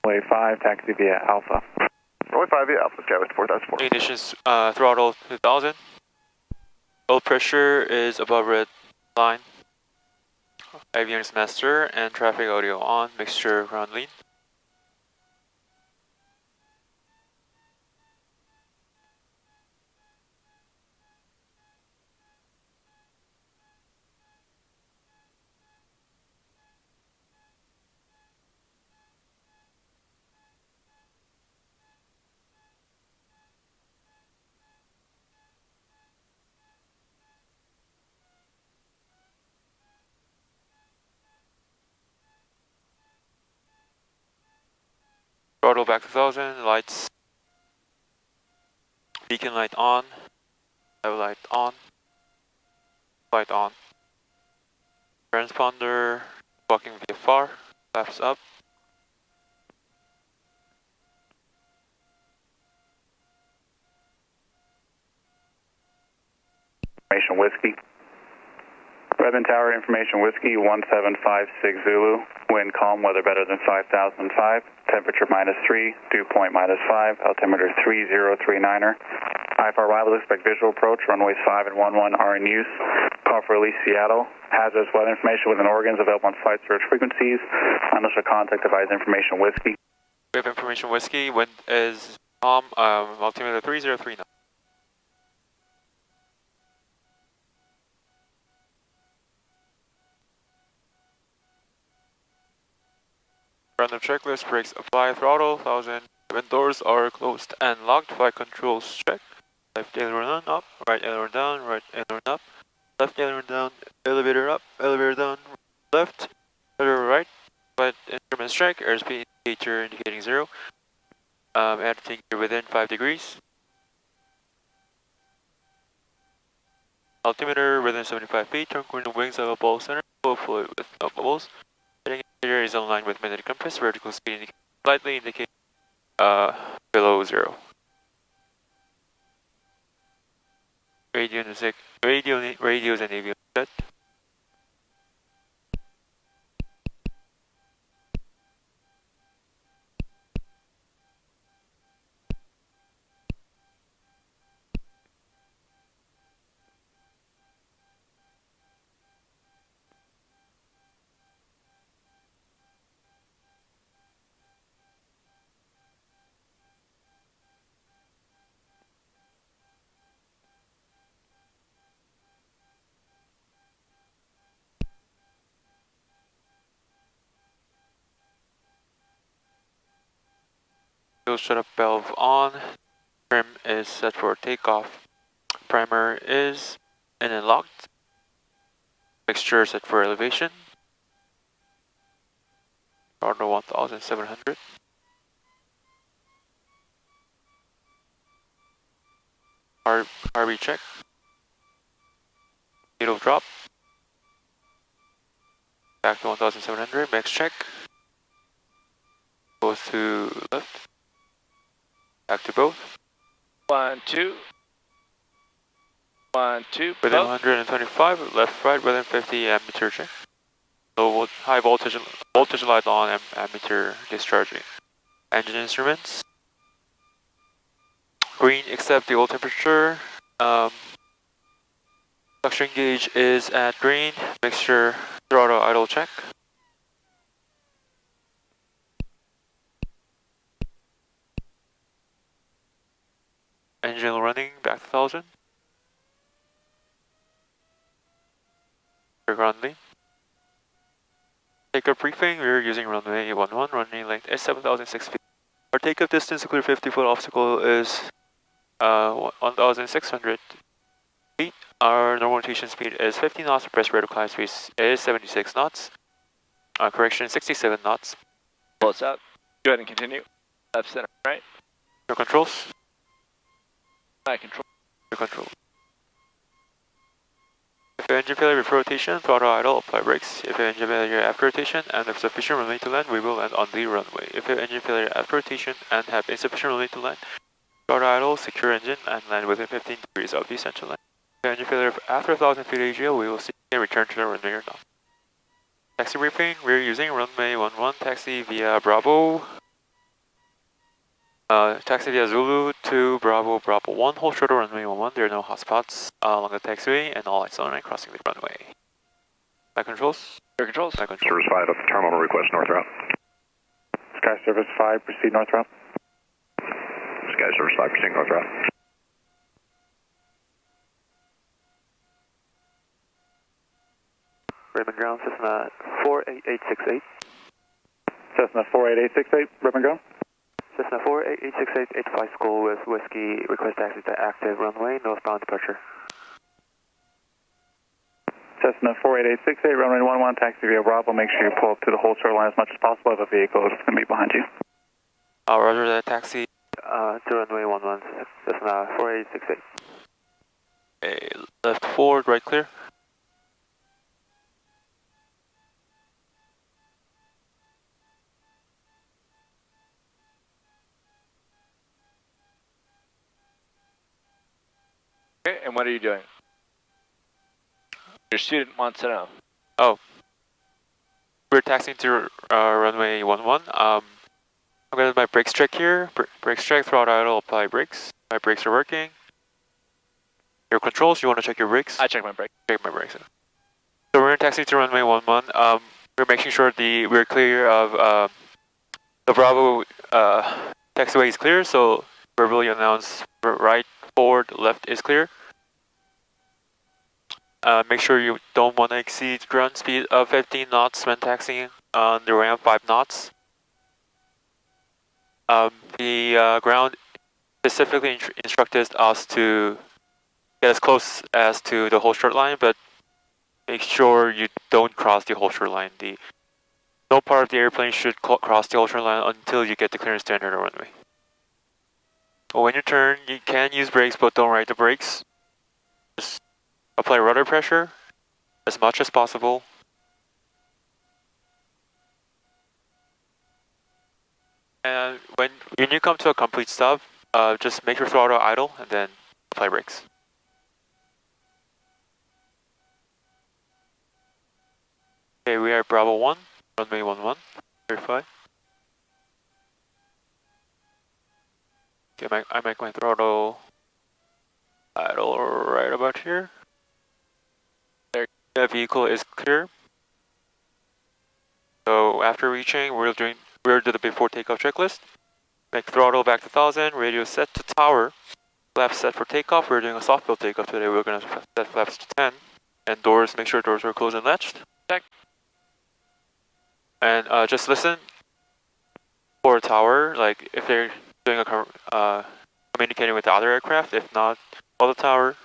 Runway 5, taxi via Alpha. Runway 5 via Alpha, Skywest 4004. Ignition's throttle 2000. Oil pressure is above red line. Avionics master and traffic audio on, mixture ground lean. Throttle back to 1000, lights, beacon light on, light on, light on. Transponder, walking VFR, flaps up. Information Whiskey. Redmond Tower, Information Whiskey, 1756 Zulu. Wind calm, weather better than 5005. Temperature -3, dew point -5. Altimeter 3039er. IFR wireless, expect visual approach. Runways 5 and 11 are in use. Call for release Seattle. Hazardous weather information within organs available on flight search frequencies. Initial contact device Information Whiskey. We have Information Whiskey, wind is calm, altimeter 3039. Random checklist, brakes apply, throttle, 1000. When doors are closed and locked, flight controls check. Left aileron up, right aileron down, right aileron up. Left aileron down, elevator up, elevator down, left, elevator right. Flight instruments check, airspeed indicator indicating 0. Everything within 5 degrees. Altimeter within 75 feet, turn corner wings of a ball center, full fluid with no bubbles. Heading indicator is in line with magnetic compass, vertical speed indicator slightly indicating below 0. Radios and avionics set. Fuel shut-up valve on. Trim is set for takeoff. Primer is in and locked. Mixture set for elevation. Throttle 1700. RB check. Needle drop. Back to 1700. Max check. Goes to left. Back to both. 1, 2. 1, 2. Within both. 125, left, right, within 50, ammeter check. Low high voltage light on, ammeter discharging. Engine instruments. Green except the oil temperature. Suction gauge is at green. Mixture throttle idle check. Engine running back to 1000. Ground lean. Takeoff briefing, we're using runway 11, runway length is 7,006 feet. Our takeoff distance to clear 50-foot obstacle is 1,600 feet. Our normal rotation speed is 50 knots, press rate of climb speed is 76 knots. Correction, 67 knots. Close out. Go ahead and continue. Left, center, right. Your controls. Control. Your control. If engine failure before rotation, throttle idle, apply brakes. If engine failure after rotation and have sufficient runway to land, we will land on the runway. If engine failure after rotation and have insufficient runway to land, throttle idle, secure engine, and land within 15 degrees of the essential line. If engine failure after 1000 feet AGL, we will see and return to the runway or not. Taxi briefing, we're using runway 11, taxi via Bravo Taxi via Zulu to Bravo 1, hold short of runway 11. There are no hotspots along the taxiway and all lights on and crossing the runway. Back controls? Air controls. Back controls. Service 5 up terminal request north route. Sky Service 5, proceed north route. Sky Service 5, proceed north route. Raymond Ground, Cessna 48868. Cessna 48868, Raymond Ground. Cessna 48868, 85 school with Whiskey, request taxi to active runway, northbound departure. Cessna 48868, runway 11, taxi via Bravo. Make sure you pull up to the whole short line as much as possible if a vehicle is going to be behind you. Roger that, taxi. To runway 11, Cessna 48868. Okay, left forward, right clear. Okay, and what are you doing? Your student wants to know. Oh. We're taxiing to runway 11. I'm going to do my brakes check here. Brakes check, throttle idle, apply brakes. My brakes are working. Your controls, you want to check your brakes? I check my brake. Check my brakes. So we're taxiing to runway 11. We're making sure we're clear of the Bravo taxiway is clear, so verbally announce right, forward, left is clear. Make sure you don't want to exceed ground speed of 15 knots when taxiing on the ramp 5 knots. The ground specifically instructed us to get as close as to the whole short line, but make sure you don't cross the whole short line. No part of the airplane should cross the whole short line until you get the clearance to enter the runway. When you turn, you can use brakes, but don't ride the brakes. Just apply rudder pressure as much as possible. And when you come to a complete stop, just make your throttle idle and then apply brakes. Okay, we are Bravo 1, runway 11, verify. Okay, I make my throttle idle right about here. There, the vehicle is clear. So after reaching, we'll do the before takeoff checklist. Make throttle back to 1000, radio set to tower, flaps set for takeoff. We're doing a soft build takeoff today. We're going to set flaps to 10, and doors. Make sure doors are closed and latched. Check. And just listen for a tower, like if they're doing communicating with the other aircraft. If not, call the tower.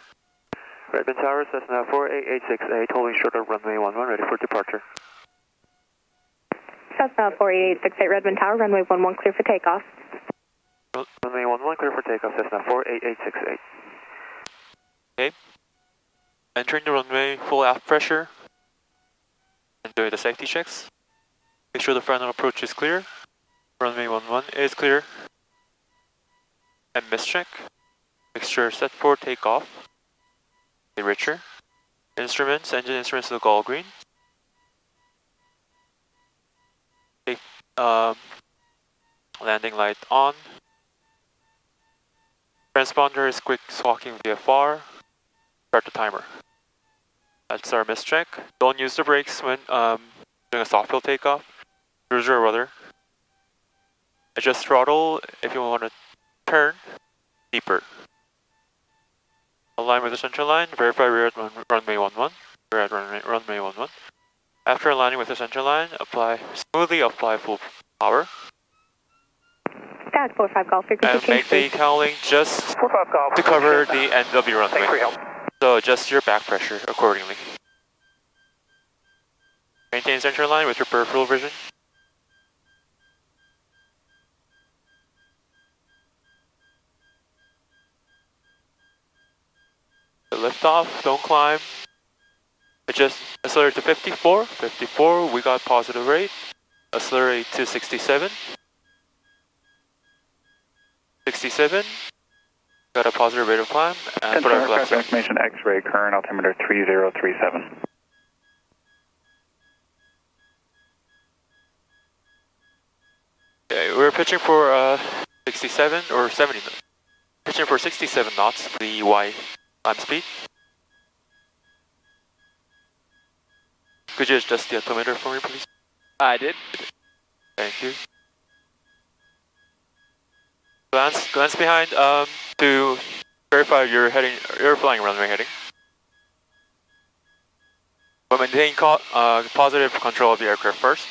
Redmond Tower, Cessna 48868, holding short of runway 11, ready for departure. Cessna 48868, Redmond Tower, runway 11, clear for takeoff. Runway 11, clear for takeoff, Cessna 48868. Okay. Entering the runway, full aft pressure, and doing the safety checks. Make sure the final approach is clear. Runway 11 is clear. And miss check. Make sure set for takeoff. Okay, richer. Instruments, engine instruments look all green. Okay, landing light on. Transponder is quick squawking VFR. Start the timer. That's our miss check. Don't use the brakes when doing a soft field takeoff. Cruise or rudder. Adjust throttle if you want to turn deeper. Align with the center line. Verify rear at runway 11. Rear at runway 11. After aligning with the center line, smoothly apply full power. Stack 45 Golf frequency And make the cowling just 45 Golf. to cover the end of your runway. Thanks for your help. So adjust your back pressure accordingly. Maintain center line with your peripheral vision. Lift off, don't climb. Adjust, accelerate to 54. 54, we got positive rate. Accelerate to 67. 67, got a positive rate of climb. And put our flaps on. Information X-ray, current altimeter 3037. Okay, we're pitching for 67 or 70 knots. Pitching for 67 knots, the Y climb speed. Could you adjust the altimeter for me, please? I did. Thank you. Glance behind to verify you're flying runway heading. But maintain positive control of the aircraft first.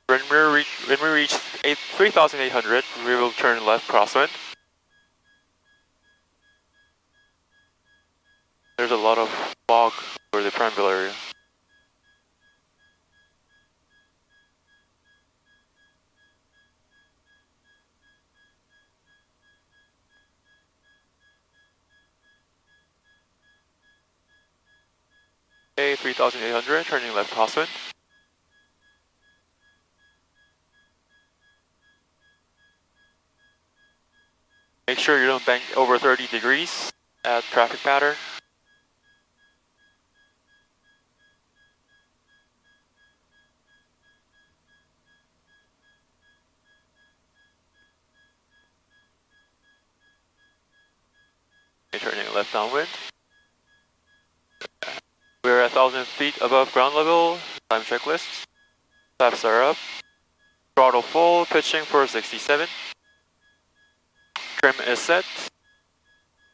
When we reach 3,800, we will turn left crosswind. There's a lot of fog over the Prineville area. Okay, 3,800, turning left crosswind. Make sure you don't bank over 30 degrees at traffic pattern. Okay, turning left downwind. We're 1,000 feet above ground level. Time checklist. Flaps are up. Throttle full, pitching for 67. Trim is set.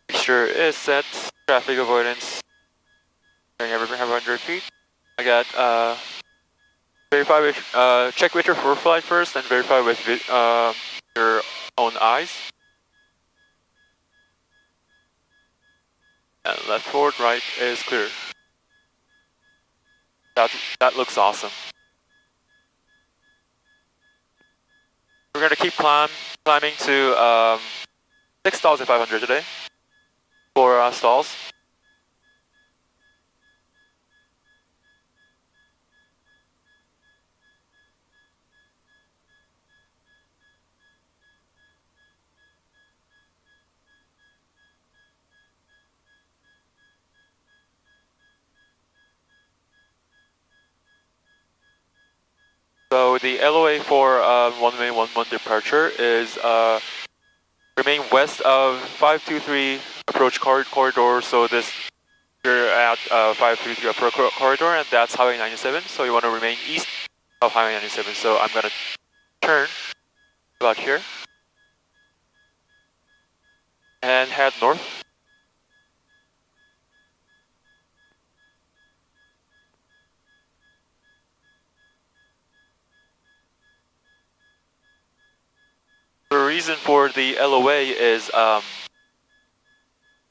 Fixture is set. Traffic avoidance. Turning every 100 feet. I got verify with check with your flight first, and verify with your own eyes. And left forward, right is clear. That looks awesome. We're gonna keep climbing to 6,500 today for stalls. So the LOA for one-way 1-1 departure is remain west of 523 approach corridor. So you're at 523 approach corridor, and that's Highway 97. So you want to remain east of Highway 97. So I'm gonna turn about here and head north. The reason for the LOA is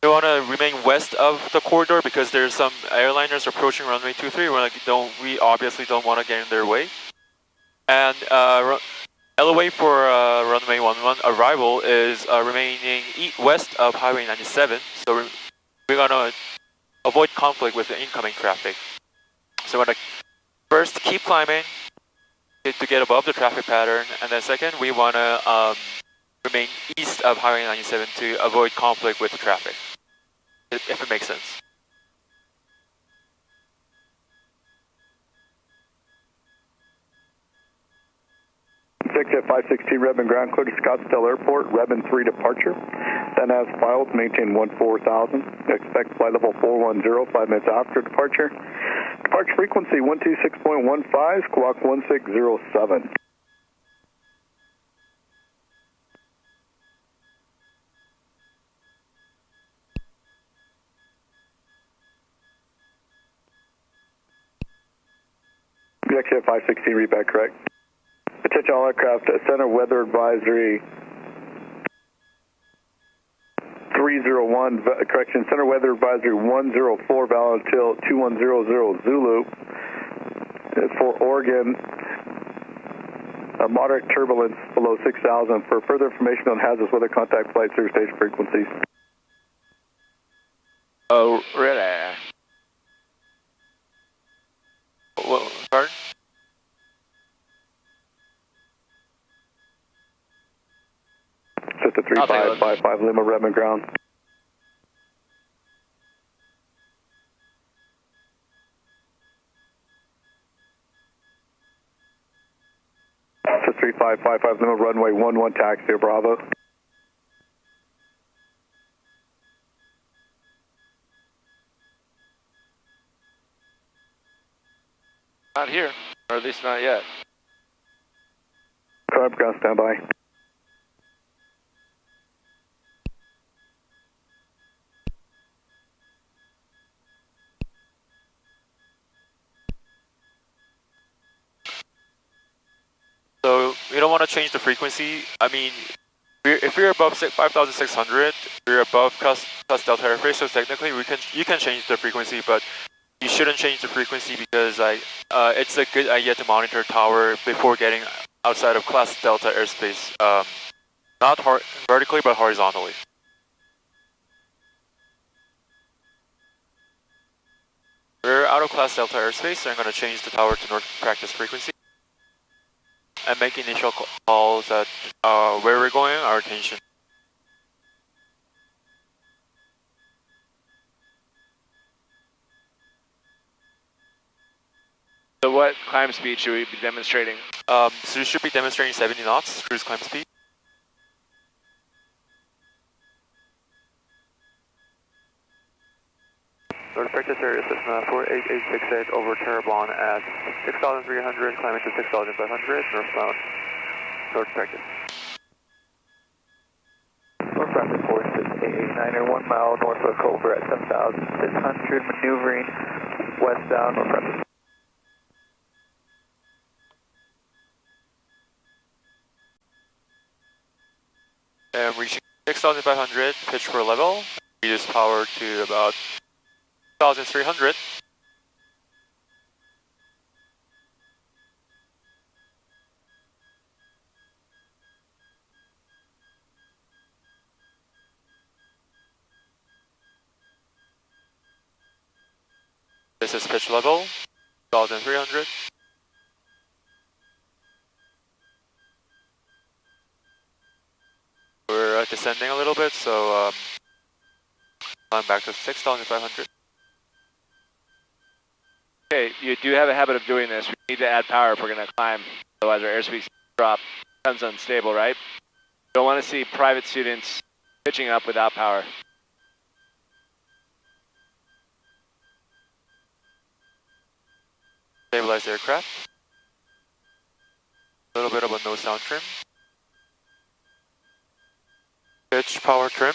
we want to remain west of the corridor because there's some airliners approaching runway 23. We obviously don't want to get in their way. And LOA for runway 11 arrival is remaining west of Highway 97. So we're gonna avoid conflict with the incoming traffic. So we're gonna first keep climbing to get above the traffic pattern, and then second, we wanna remain east of Highway 97 to avoid conflict with the traffic, if it makes sense. At 516 Redmond ground clear to Scottsdale Airport, Redmond 3 departure. Then as filed, maintain 14,000. Expect flight level 410, 5 minutes after departure. Departure frequency 126.15, squawk 1607. You actually have 516, read back correct. Attention all aircraft, center weather advisory 301, correction, center weather advisory 104, valid until 2100 Zulu. For Oregon, moderate turbulence below 6,000. For further information on hazardous weather, contact flight service station frequencies. Oh, really? Well, pardon? Just a 3555 Lima Redmond ground. Just 555 Lima, runway 11 taxi to Bravo. Not here, or at least not yet. Climb ground standby. So we don't want to change the frequency. I mean, if we're above 5,600, we're above Cus Delta airspace, so technically you can change the frequency, but you shouldn't change the frequency because it's a good idea to monitor tower before getting outside of Class Delta airspace, not vertically but horizontally. We're out of Class Delta airspace, so I'm going to change the tower to north practice frequency and make initial calls at where we're going, our attention. So what climb speed should we be demonstrating? So you should be demonstrating 70 knots cruise climb speed. North practice area Cessna 48868 over Terrebonne at 6,300, climbing to 6,500, northbound, north practice. North practice 46889 1 mile north of Culver at 7,600, maneuvering westbound, north practice. And reaching 6,500, pitch for level, reduce power to about 2,300. This is pitch level, 2,300. We're descending a little bit, so I'm back to 6,500. Okay, you do have a habit of doing this. We need to add power if we're going to climb, otherwise our airspeed drop. Becomes unstable, right? Don't want to see private students pitching up without power. Stabilize aircraft. A little bit of a nose down trim. Pitch power trim.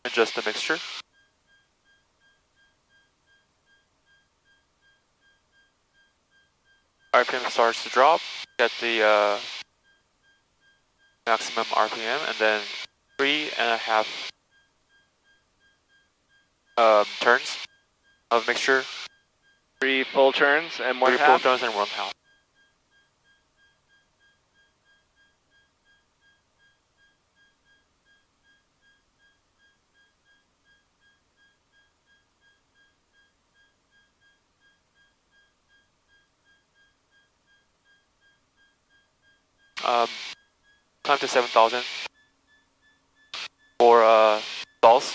Adjust the mixture. RPM starts to drop. Get the maximum RPM, and then 3.5 turns of mixture. 3 full turns and 1 3 half? full turns and 1 half. Climb to 7,000 for stalls.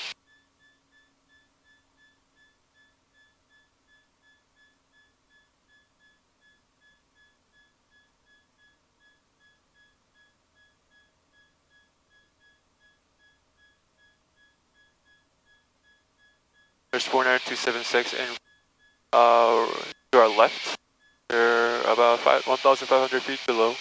There's 49276 and to our left. They're about 1,500 feet below.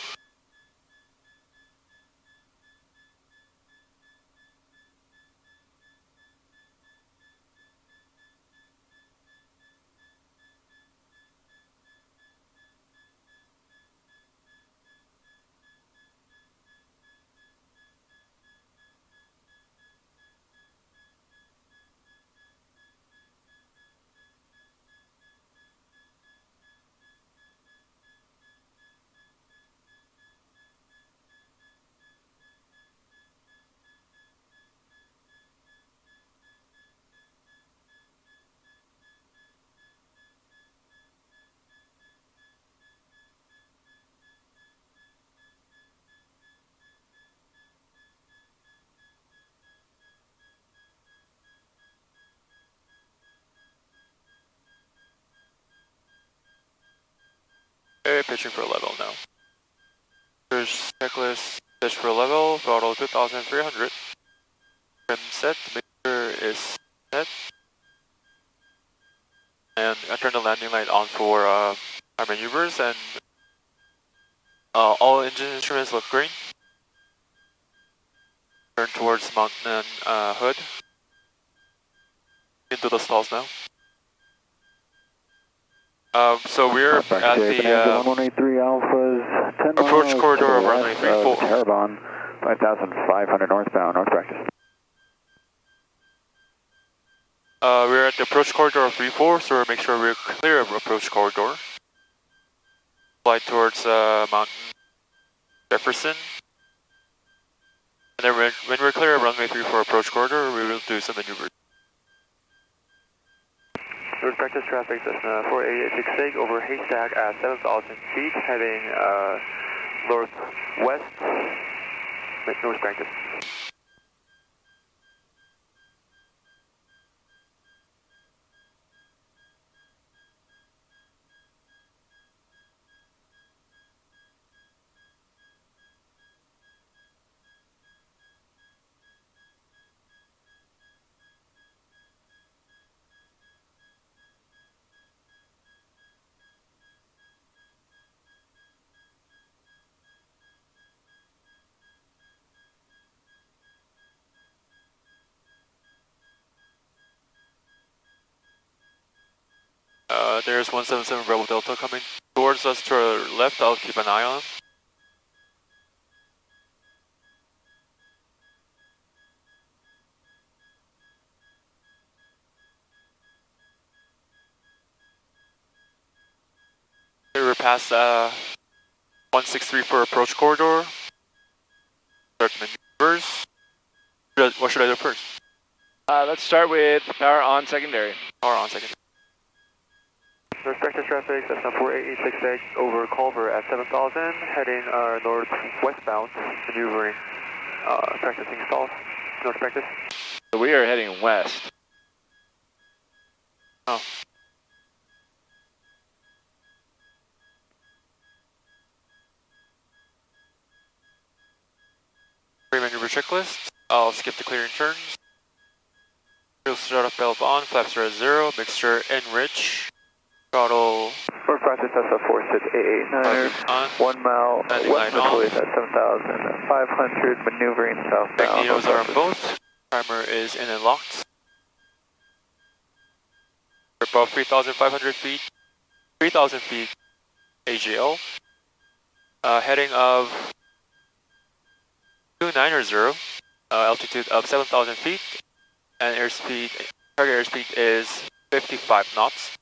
Okay, pitching for level now. First checklist, pitch for level, throttle 2300. Trim set, mixture is set. And I turn the landing light on for our maneuvers, and all engine instruments look green. Turn towards mountain hood. Into the stalls now. So we're at the 1183 Alphas, 10 approach miles corridor of to the runway west 34. of Terrebonne, 5,500 northbound, north practice. We're at the approach corridor of 34, so we'll make sure we're clear of approach corridor. Fly towards Mountain Jefferson. And then when we're clear of runway 34 approach corridor, we will do some maneuvers. North practice traffic, Cessna 48868 over Haystack at 7,000 feet, heading northwest, north practice. There's 177 Rebel Delta coming towards us to our left. I'll keep an eye on him. Okay, we're past 163 for approach corridor. Start maneuvers. What should I do first? Let's start with power on secondary. Power on secondary. North practice traffic, Cessna 48868 over Culver at 7,000, heading northwestbound, maneuvering, practicing stalls, north practice. So we are heading west. Oh. Pre-maneuver checklist. I'll skip the clearing turns. Fuel startup valve on, flaps are at 0, mixture enrich. Throttle. North practice Cessna 46889, 1 mile west northwest at 7,500, maneuvering southbound. Magnetos are on both. Primer is in and locked. We're above 3,500 feet. 3,000 feet AGL. Heading of 290, altitude of 7,000 feet, and airspeed, target airspeed is 55 knots.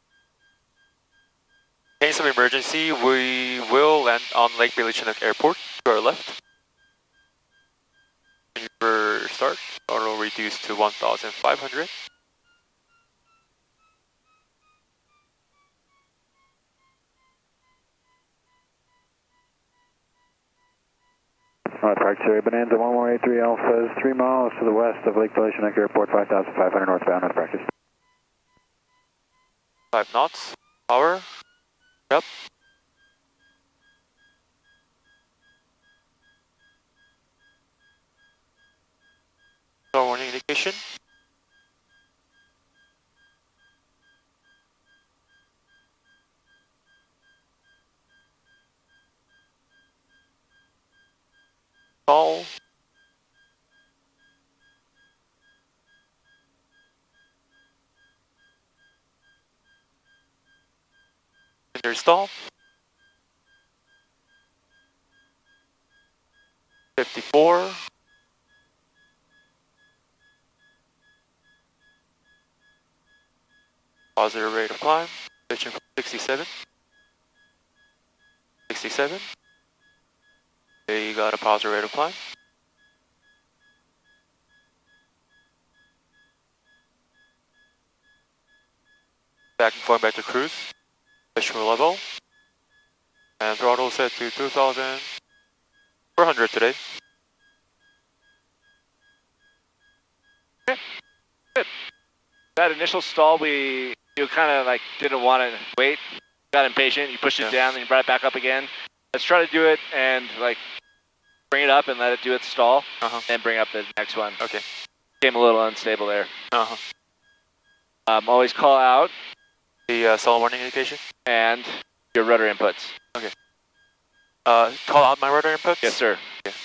In case of emergency, we will land on Lake Bailey Chinook Airport to our left. Maneuver start, auto reduce to 1,500. North Park Cherry Bonanza 1183 Alphas, 3 miles to the west of Lake Bailey Chinook Airport, 5,500 northbound, north practice. 5 knots, power, yep. Star warning indication. Stall. Under stall. 54. Positive rate of climb. Pitching from 67. 67. Okay, you got a positive rate of climb. Going back to cruise. Pitching level. And throttle set to 2,400 today. Okay, good. That initial stall, you kind of like didn't want to wait. got impatient, you pushed it down, then you brought it back up again. Let's try to do it and like bring it up and let it do its stall, and bring up the next one. Okay. Came a little unstable there. Uh-huh. Always call out The stall warning indication? and your rudder inputs. Okay. Call out my rudder inputs? Yes, sir. Okay.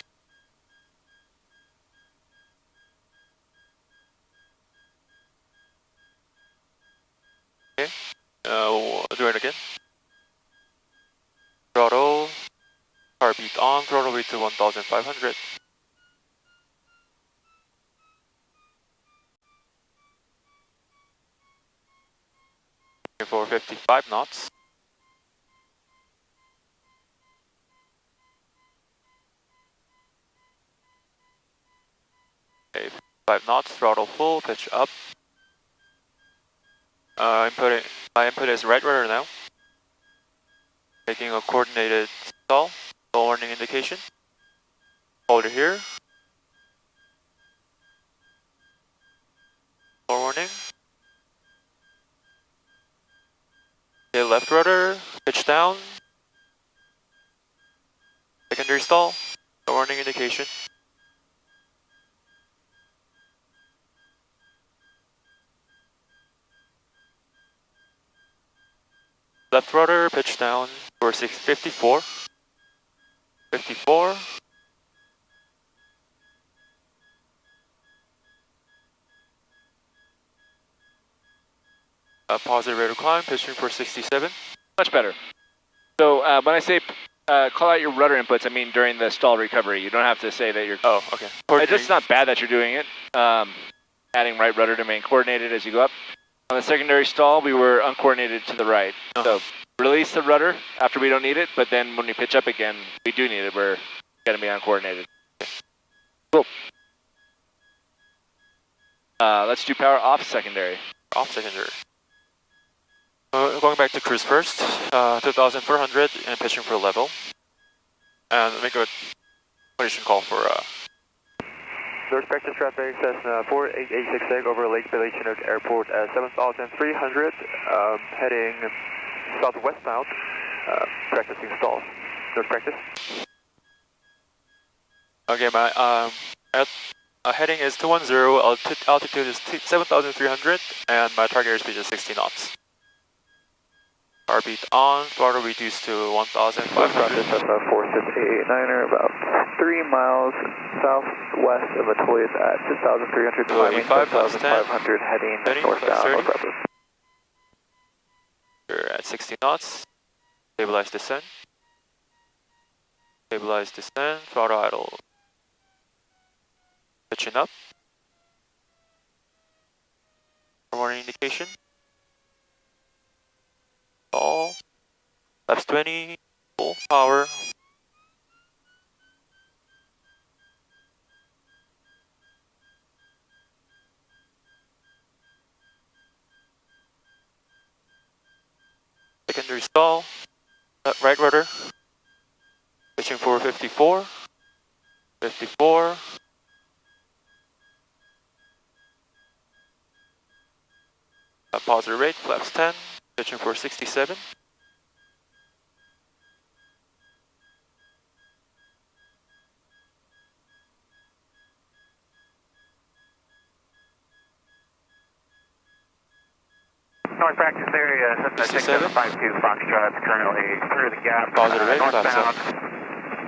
Okay. We'll do it again. Throttle. Heartbeat on. Throttle rate to 1,500. 455 knots. Okay, 5 knots, throttle full, pitch up. My input is right rudder now. Making a coordinated stall warning indication. Hold it here. Stall warning. Okay, left rudder, pitch down. Secondary stall, warning indication. Left rudder, pitch down for 654. 54. Positive rate of climb, pitching for 67. Much better. So when I say call out your rudder inputs, I mean during the stall recovery. You don't have to say that you're... Oh, okay. It's just not bad that you're doing it. Adding right rudder to remain coordinated as you go up. On the secondary stall, we were uncoordinated to the right. So release the rudder after we don't need it, but then when we pitch up again, we do need it. We're going to be uncoordinated. Cool. Let's do power off secondary. Off secondary. Going back to cruise first, 2,400 and pitching for level. And make a collision call for... North practice traffic, Cessna 4886 over Lake Billy Chinook Airport at 7,300, heading southwestbound, practicing stalls. North practice. Okay, my heading is 210, altitude is 7,300, and my target airspeed is 60 knots. Heartbeat on, throttle reduced to 1,500. Cessna 46889er, about 3 miles southwest of Atoya's at 6,300, climbing 7,500, heading northbound. We're at 60 knots. Stabilize descent. Stabilize descent, throttle idle. Pitching up. Warning indication. All. Laps 20. Full power. Secondary stall. Right rudder. Pitching for 54. 54. Positive rate, flaps 10. Pitching for 67. North practice area, Cessna 6752 Foxtrot, currently through the gap. Positive rate, northbound,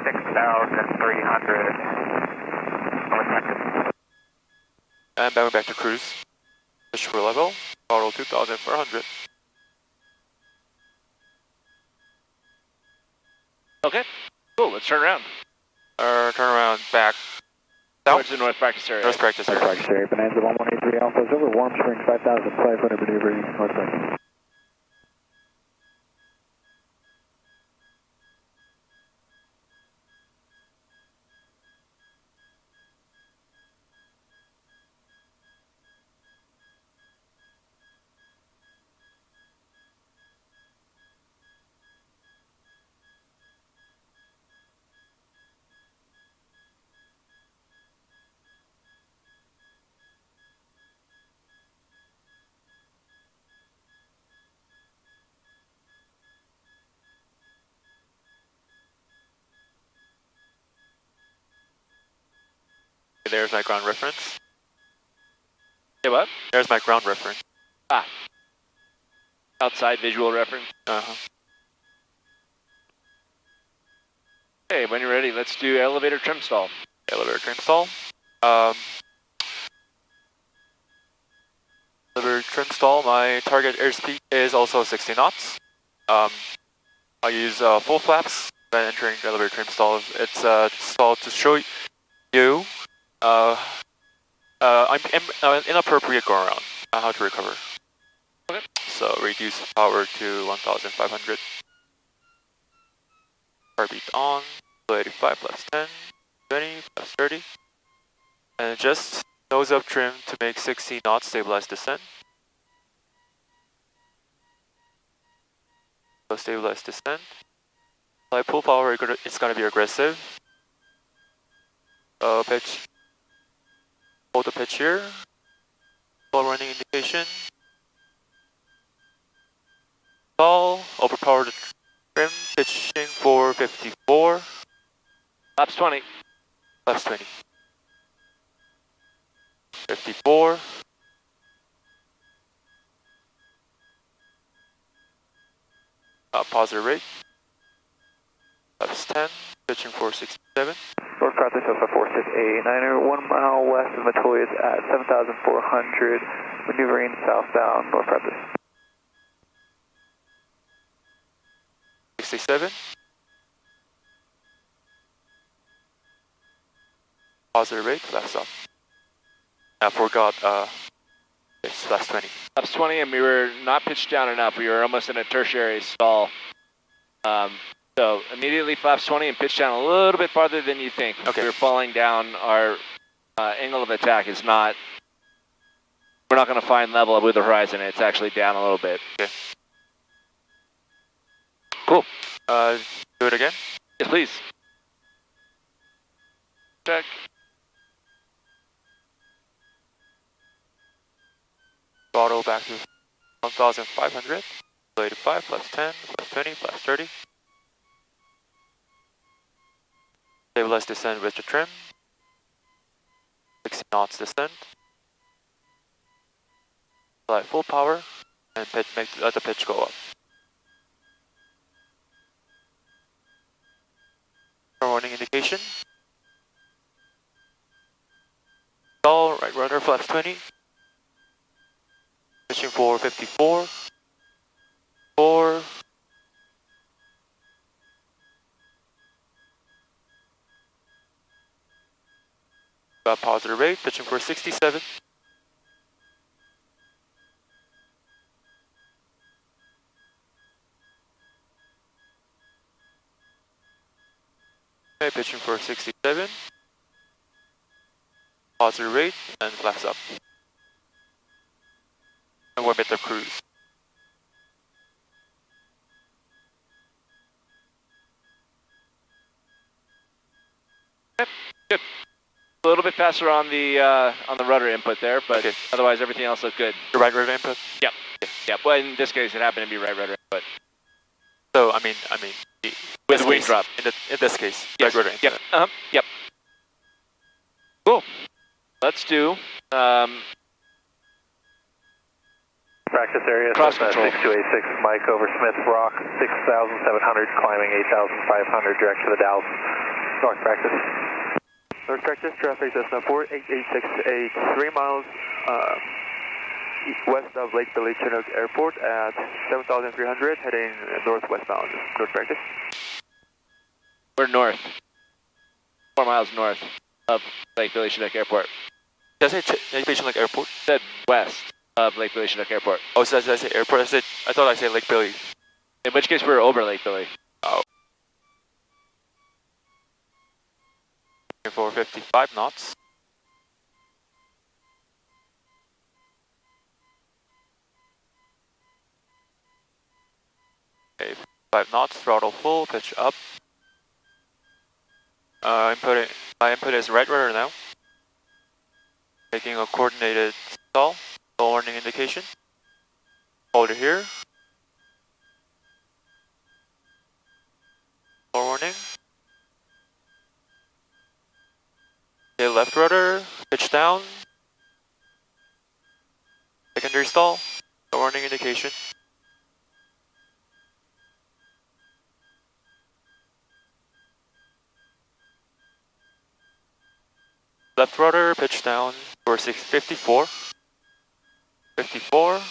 6,300. North practice. And back to cruise. Pitch for level, throttle 2,400. Okay, cool, let's turn around. Turn around back. Towards the north practice area. North practice area. Practice area, Bonanza 1183 Alpha is over, Warm Springs 5,500, maneuvering north practice. there's my ground reference. Hey, what? There's my ground reference. Ah. Outside visual reference. Okay, when you're ready, let's do elevator trim stall. Elevator trim stall. Elevator trim stall, my target airspeed is also 60 knots. I use full flaps when entering the elevator trim stall. It's stall to show you inappropriate go around, how to recover. Okay. So reduce power to 1,500. Heartbeat on, 85 plus 10, 20 plus 30. And adjust nose up trim to make 60 knots stabilized descent. So stabilized descent. Like pull power, it's gonna be aggressive. Pitch. Hold the pitch here. Full running indication. Stall, overpower the trim, pitching for 54. Laps 20. Laps 20. 54. Positive rate. Laps 10. Pitching for 67. North practice Alpha 4689er, 1 mile west of Matoyas at 7,400, maneuvering southbound, North practice. 67. Positive rate, flaps up. I forgot, it's flaps 20. Laps 20, and we were not pitched down enough. We were almost in a tertiary stall. So immediately flaps 20 and pitch down a little bit farther than you think. Okay. We're falling down. Our angle of attack is not, we're not going to find level with the horizon. It's actually down a little bit. Okay. Cool. Do it again. Yes, please. Check. Throttle back to 1,500. 85 plus 10 plus 20 plus 30. Stabilize descent with the trim. 60 knots descent. Apply full power and let the pitch go up. Warning indication. Stall, right rudder flaps 20. Pitching for 54. 4. Got positive rate, pitching for 67. Okay, pitching for 67. Positive rate and flaps up. And 1 meter cruise. Yep, good. A little bit faster on the rudder input there, but okay. Otherwise everything else looked good. The right rudder input? Yep. Okay. Yep. Well, in this case, it happened to be right rudder input. So I mean, with the wing drop. In this case, yes. right rudder input. Yep. Yep. Cool. Let's do Practice area, cross control. 6286, Mike over Smith Rock, 6,700, climbing 8,500, direct to the Dalles. North practice. North practice, traffic Cessna 48868, 3 miles west of Lake Billy Chinook Airport at 7,300, heading northwestbound. North practice. We're north. 4 miles north of Lake Billy Chinook Airport. Did I say Lake Billy Chinook Airport? I said west of Lake Billy Chinook Airport. Oh, so did I say airport? I thought I said Lake Billy. In which case we're over Lake Billy. Oh. For 55 knots. Okay, 5 knots, throttle full, pitch up. My input is right rudder now. Making a coordinated stall, stall warning indication. Hold it here. Stall warning. Okay, left Left rudder, pitch down. Secondary stall, warning indication. Left rudder, pitch down for 654. 54.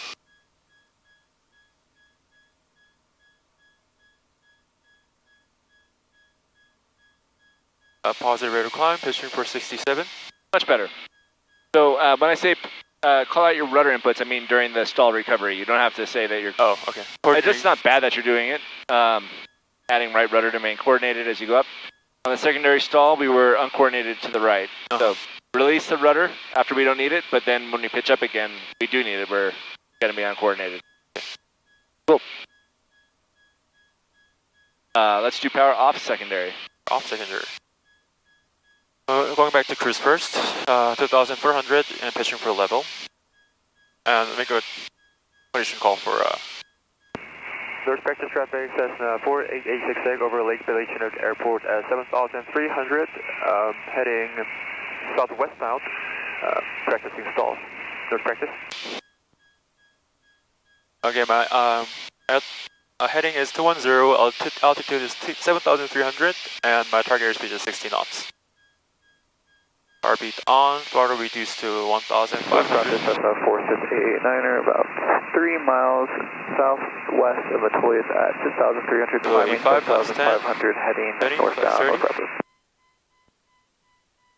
Positive rate of climb, pitching for 67. Much better. So when I say call out your rudder inputs, I mean during the stall recovery. You don't have to say that you're... Oh, okay. It's just not bad that you're doing it. Adding right rudder to remain coordinated as you go up. On the secondary stall, we were uncoordinated to the right. So release the rudder after we don't need it, but then when we pitch up again, we do need it. We're going to be uncoordinated. Cool. Let's do power off secondary. Off secondary. Going back to cruise first, 2,400 and pitching for level. And make a condition call for... There's practice traffic, Cessna 4886 over Lake Village Chinook Airport at 7,300, heading southwestbound, practicing stalls. There's practice. Okay, my heading is 210, altitude is 7,300, and my target airspeed is 60 knots. Heartbeat on, throttle reduced to 1,500. Cessna 46889er, about 3 miles southwest of Atoya at 6,300, climbing 7,500, heading northbound.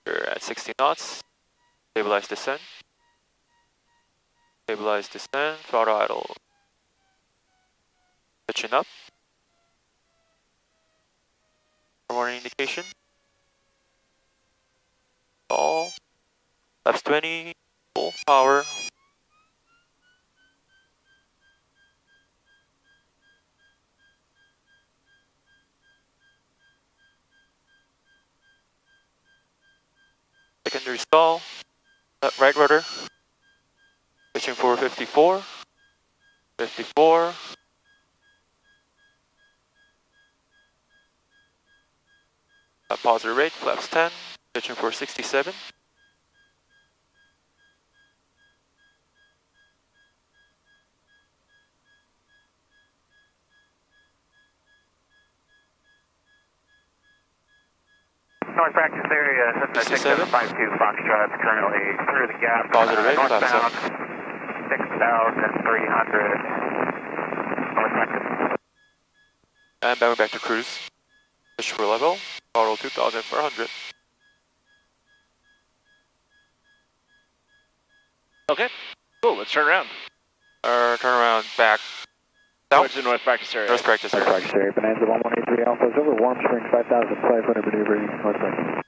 We're at 60 knots. Stabilize descent. Stabilize descent, throttle idle. Pitching up. Warning indication. All. Laps 20. Full power. Secondary stall. Right rudder. Pitching for 54. 54. Positive rate, flaps 10. Pitching for 67. North practice area, Cessna 6752 Foxtrot, currently through the gap. Positive rate, northbound, 6,300. North practice. And back to cruise. Pitch for level, throttle 2,400. Okay, cool, let's turn around. Turn around back. Towards the north practice area. North practice area. Practice area, Bonanza 1183 Alpha is over Warm Springs 5,500 maneuvering north practice.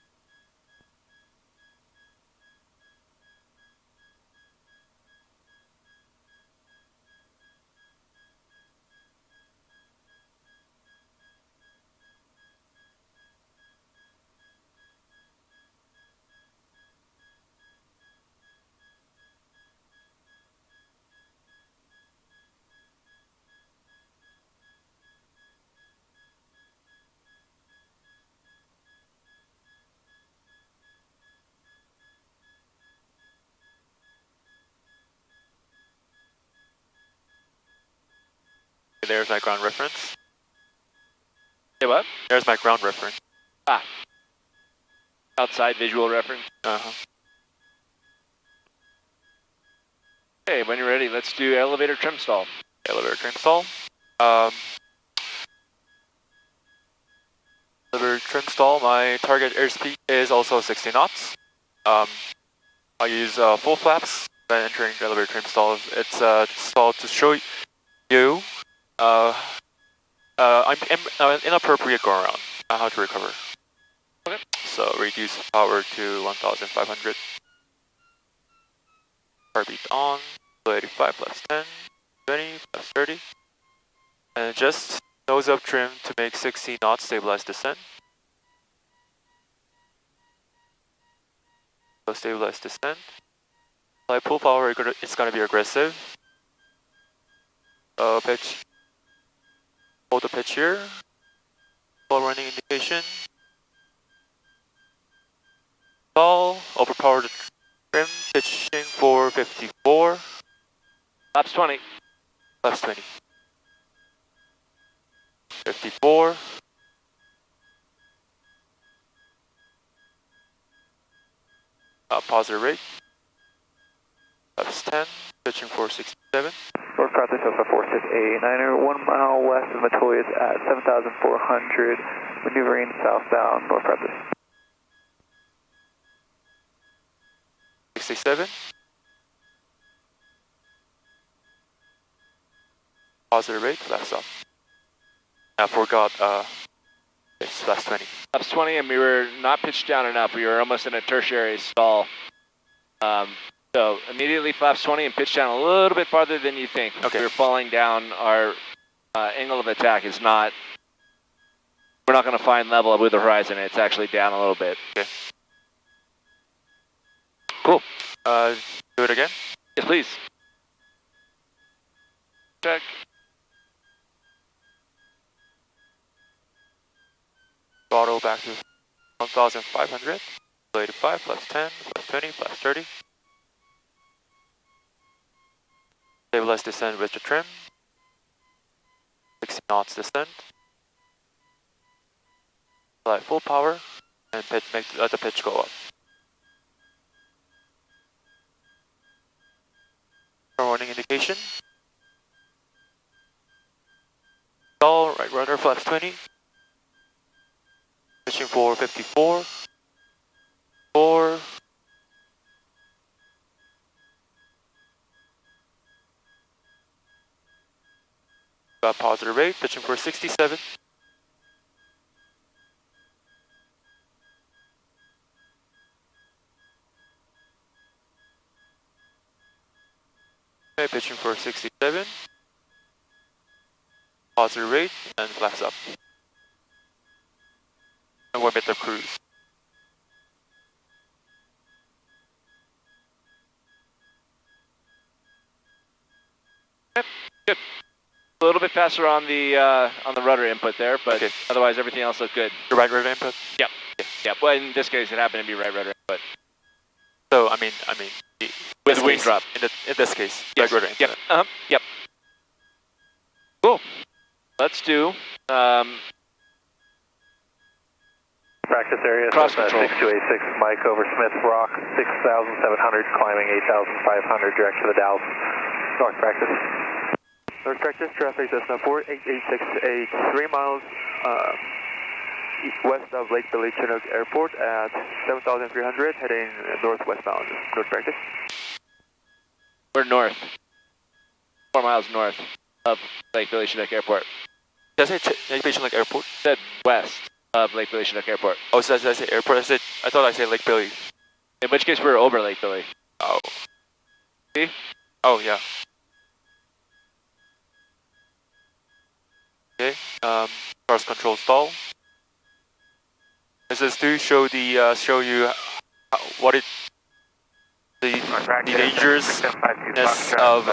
There's my ground reference. Hey, what? There's my ground reference. Ah. Outside visual reference. Uh-huh. Okay, when you're ready, let's do elevator trim stall. Elevator trim stall. Elevator trim stall, my target airspeed is also 60 knots. I'll use full flaps when entering the elevator trim stall. It's stall to show you inappropriate go around, how to recover. Okay. So reduce power to 1,500. Heartbeat on, 85, flaps 10, 20, flaps 30. And just nose up trim to make 60 knots, stabilize descent. So stabilize descent. Like pull power, it's gonna be aggressive. Pitch. Hold the pitch here. Full running indication. stall, overpower the trim, pitching for 54. Flaps 20. Flaps 20. 54. Positive rate. Flaps 10, pitching for 67. North Practice Alpha 4689er, 1 mile west of Metolius at 7,400, maneuvering southbound, North Practice. 67. Positive rate, flaps up. I forgot, it's flaps 20. Flaps 20, and we were not pitched down enough. We were almost in a tertiary stall. So immediately flaps 20 and pitch down a little bit farther than you think. Okay. We're falling down. Our angle of attack is not, we're not going to find level with the horizon. It's actually down a little bit. Okay. Cool. Do it again. Yes, please. Check. Throttle back to 1,500. 85, flaps 10, flaps 20, flaps 30. Stabilize descent with the trim. 60 knots descent. Fly full power and let the pitch go up. Warning indication. Stall, right rudder, flaps 20. Pitching for 54. 4. Got positive rate, pitching for 67. Okay, pitching for 67. Positive rate and flaps up. And 1 bit of cruise. Good. A little bit faster on the rudder input there, but okay. Otherwise everything else looked good. The right rudder input? Yep. Yep. Well, in this case, it happened to be right rudder input. So I mean, with the wing drop. In this case, yes. right rudder input. Yep. Yep. Cool. Let's do practice area. Cross control. 6286, Mike over Smith Rock, 6,700, climbing 8,500, direct to the Dalles. North practice. North practice, traffic Cessna 48868, 3 miles west of Lake Billy Chinook Airport at 7,300, heading northwestbound. North practice. We're north. 4 miles north of Lake Billy Chinook Airport. Does it Lake Billy Chinook Airport? Said west of Lake Billy Chinook Airport. Oh, so did I say airport? I thought I said Lake Billy. In which case we're over Lake Billy. Oh. See? Oh, yeah. Okay, cross control stall. This is to show you what the dangerousness of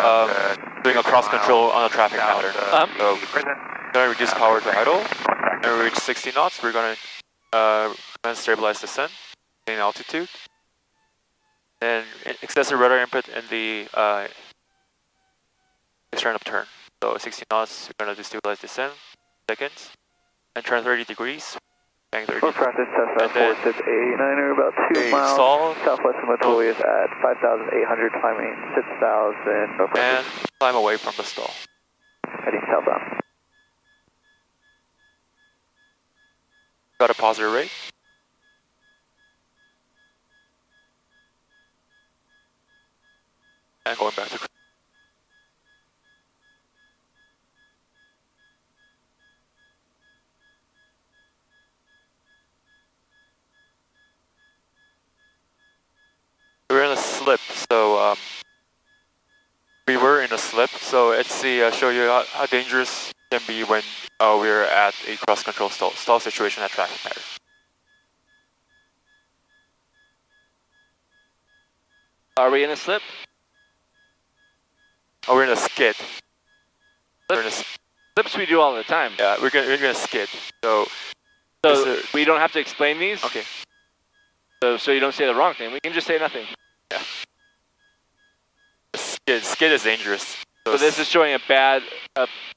doing a cross control on a traffic pattern. So we're gonna reduce power to idle. And we reach 60 knots. We're gonna stabilize descent, gain altitude, and excessive rudder input in the external turn. So 60 knots, we're going to destabilize descent, seconds, and turn 30 degrees, bang 30 degrees. Practice Cessna 4689er, about 2 miles stall, southwest of Metolius at 5,800, climbing 6,000. And climb away from the stall. Heading southbound. Got a positive rate. And going back to cruise. We're in a slip, so we were in a slip. So let's see, show you how dangerous it can be when we're at a cross control stall situation at traffic pattern. Are we in a slip? Oh, we're in a skid. Slips we do all the time. Yeah, we're gonna skid. So we don't have to explain these. Okay. So you don't say the wrong thing. We can just say nothing. Yeah. Skid is dangerous. So this is showing a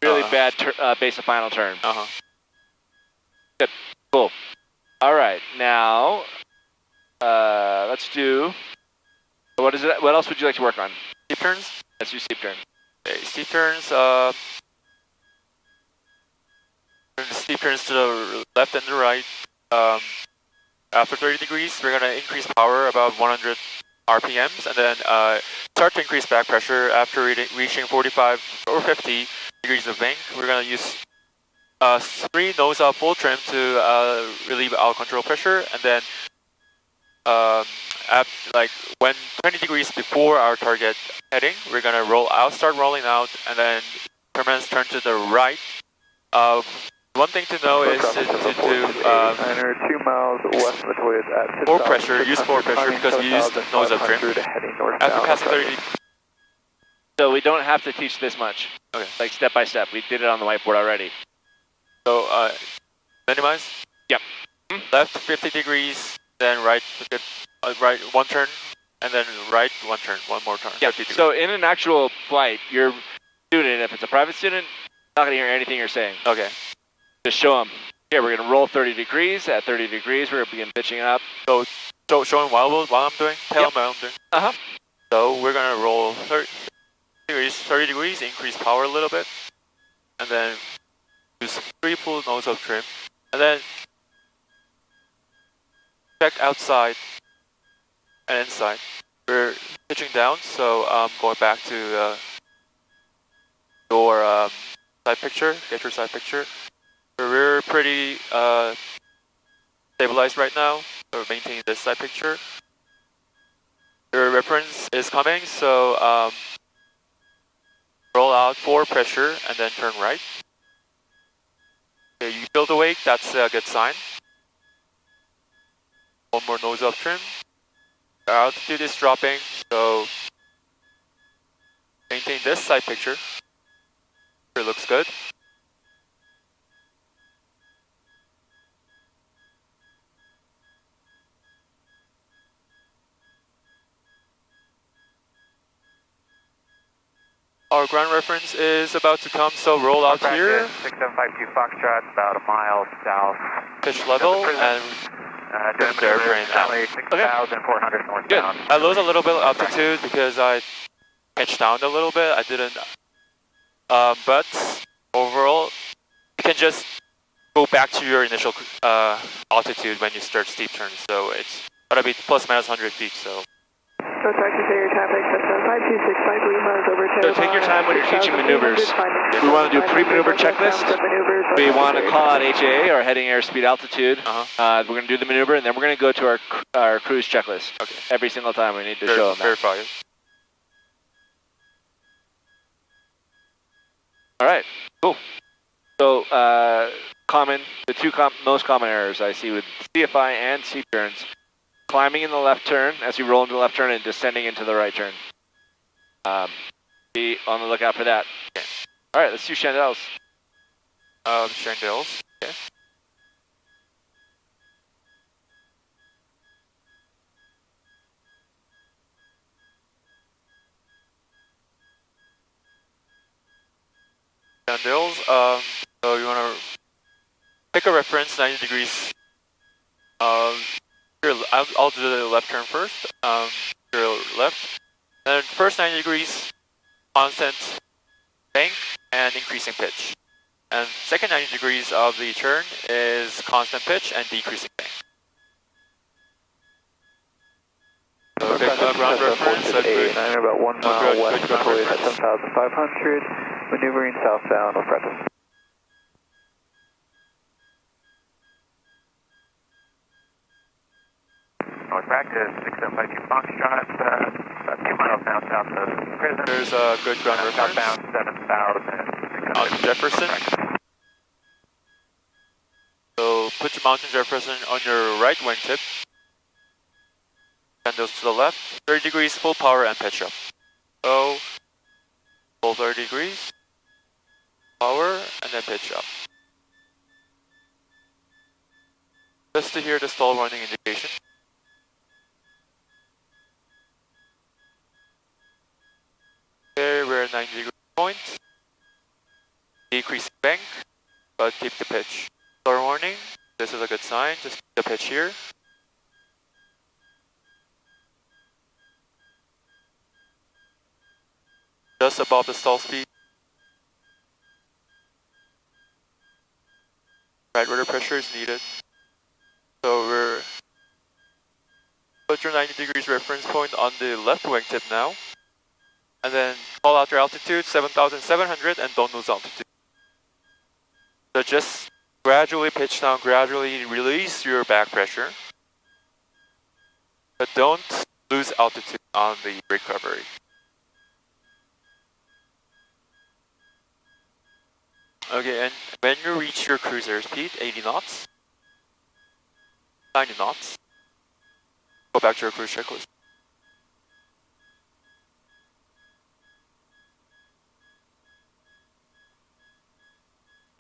really bad base of final turn. Good. Cool. All right. Now, let's do. What is it? What else would you like to work on? Steep turns. Let's do steep turn. Okay, steep turns. Steep turns to the left and the right. After 30 degrees, we're gonna increase power about 100 RPMs, and then start to increase back pressure after reaching 45 or 50 degrees of bank. We're gonna use 3 nose up full trim to relieve out control pressure, and then when 20 degrees before our target heading, we're gonna start rolling out, and then turbines turn to the right. One thing to know is to 2 miles west of at forward pressure, use forward pressure because we used nose up trim. After passing 30 degrees. So we don't have to teach this much. Okay. Like step by step. We did it on the whiteboard already. So minimize. Yep. Left 50 degrees, then right, right 1 turn, and then right 1 turn, 1 more turn. Yeah. So in an actual flight, your student, if it's a private student, not going to hear anything you're saying. Okay. Just show them. Here, we're going to roll 30 degrees. At 30 degrees, we're going to begin pitching up. So showing while I'm doing, tell them while I'm doing. So we're going to roll 30 degrees, increase power a little bit, and then use 3 full nose up trim, and then check outside and inside. We're pitching down, so going back to your side picture, get your side picture. We're pretty stabilized right now, so we're maintaining this side picture. Your reference is coming, so roll out forward pressure and then turn right. Okay, you feel the wake, that's a good sign. 1 more nose up trim. Our altitude is dropping, so maintain this side picture. It looks good. Our ground reference is about to come, so roll out here. 6752 Foxtrot, about a mile south. Pitch level and doing the airplane out. 6,400 northbound. I lose a little bit of altitude because I pitched down a little bit. I didn't. But overall, you can just go back to your initial altitude when you start steep turns. So it's gonna be plus minus 100 feet. So. So practice your traffic, 5265 miles over to. So take your time when you're teaching maneuvers. We want to do pre-maneuver checklist. We want to call out HAA, or heading airspeed altitude. We're going to do the maneuver, and then we're going to go to our cruise checklist. Okay. Every single time we need to show them that. Verify it. All right, cool. So the 2 most common errors I see with CFI and steep turns. Climbing in the left turn as you roll into the left turn and descending into the right turn. Be on the lookout for that. Okay. All right, let's do Chandelles. Chandelles. Okay. Chandelles. So you want to pick a reference 90 degrees. I'll do the left turn first. Your left. And first 90 degrees, constant bank and increasing pitch. And second 90 degrees of the turn is constant pitch and decreasing bank. So pick a ground reference. About 1 mile west of at 7,500, maneuvering southbound of practice. North practice, 6752 Foxtrot, about 2 miles down south of the prison. There's a good ground reference. Southbound 7,000. Mountain Jefferson. So put your Mountain Jefferson on your right wingtip. And those to the left. 30 degrees, full power and pitch up. So full 30 degrees, power, and then pitch up. Just to hear the stall warning indication. Okay, we're at 90 degree point. Decrease bank, but keep the pitch. Start warning, this is a good sign, just keep the pitch here. Just above the stall speed. Right rudder pressure is needed. So we're put your 90 degrees reference point on the left wingtip now. And then call out your altitude, 7,700, and don't lose altitude. So just gradually pitch down, gradually release your back pressure. But don't lose altitude on the recovery. Okay, and when you reach your cruise airspeed, 80 knots, 90 knots, go back to your cruise checklist.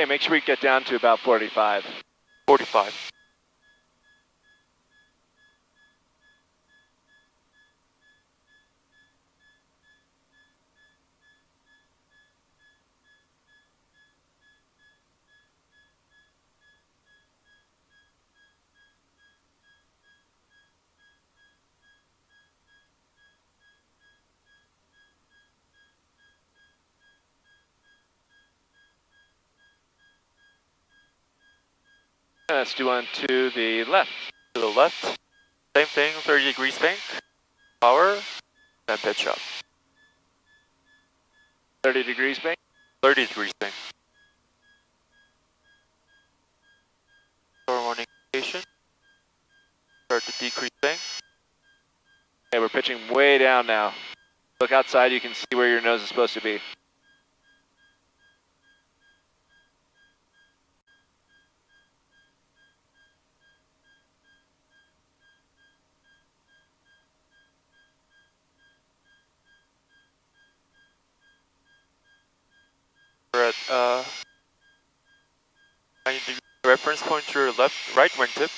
Okay, make sure we get down to about 45. 45. Let's do one to the left. To the left, same thing, 30 degrees bank, power, then pitch up. 30 degrees bank. 30 degrees bank. Start warning indication. Start to decrease bank. Okay, we're pitching way down now. Look outside, you can see where your nose is supposed to be. We're at 90 degree reference point to your right wingtip.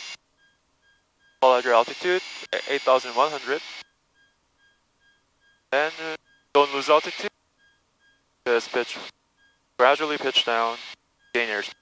Call out your altitude, 8,100. Then don't lose altitude. Just pitch, gradually pitch down, gain airspeed.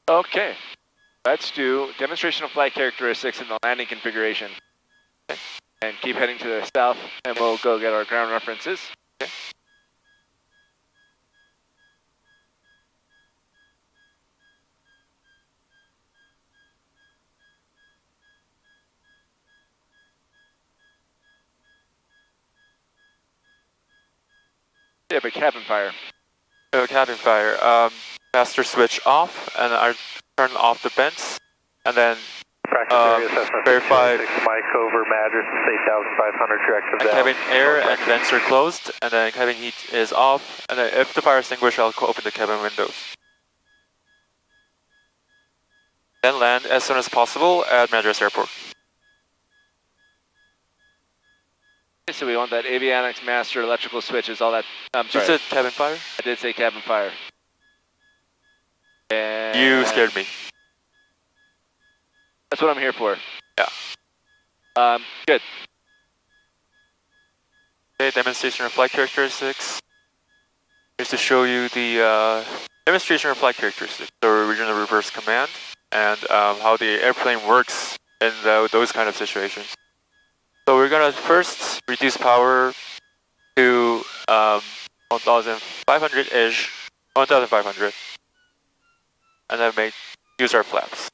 Okay, let's do demonstration of flight characteristics in the landing configuration. Okay. And keep heading to the south, and we'll go get our ground references. Okay. Yeah, but cabin fire. Oh, cabin fire. Master switch off, and I turn off the vents, and then Practice area assessment verify 6 Mike over Madras, 8,500 direction down. cabin air and vents are closed, and then cabin heat is off, and then if the fire extinguisher, I'll open the cabin windows. Then land as soon as possible at Madras Airport. Okay, so we want that avionics master electrical switches, all that. I'm sorry. You said cabin fire? I did say cabin fire. And You scared me. That's what I'm here for. Yeah. Good. Okay, demonstration of flight characteristics. Here's to show you the demonstration of flight characteristics, the original reverse command, and how the airplane works in those kind of situations. So we're gonna first reduce power to 1,500-ish, 1,500, and then use our flaps.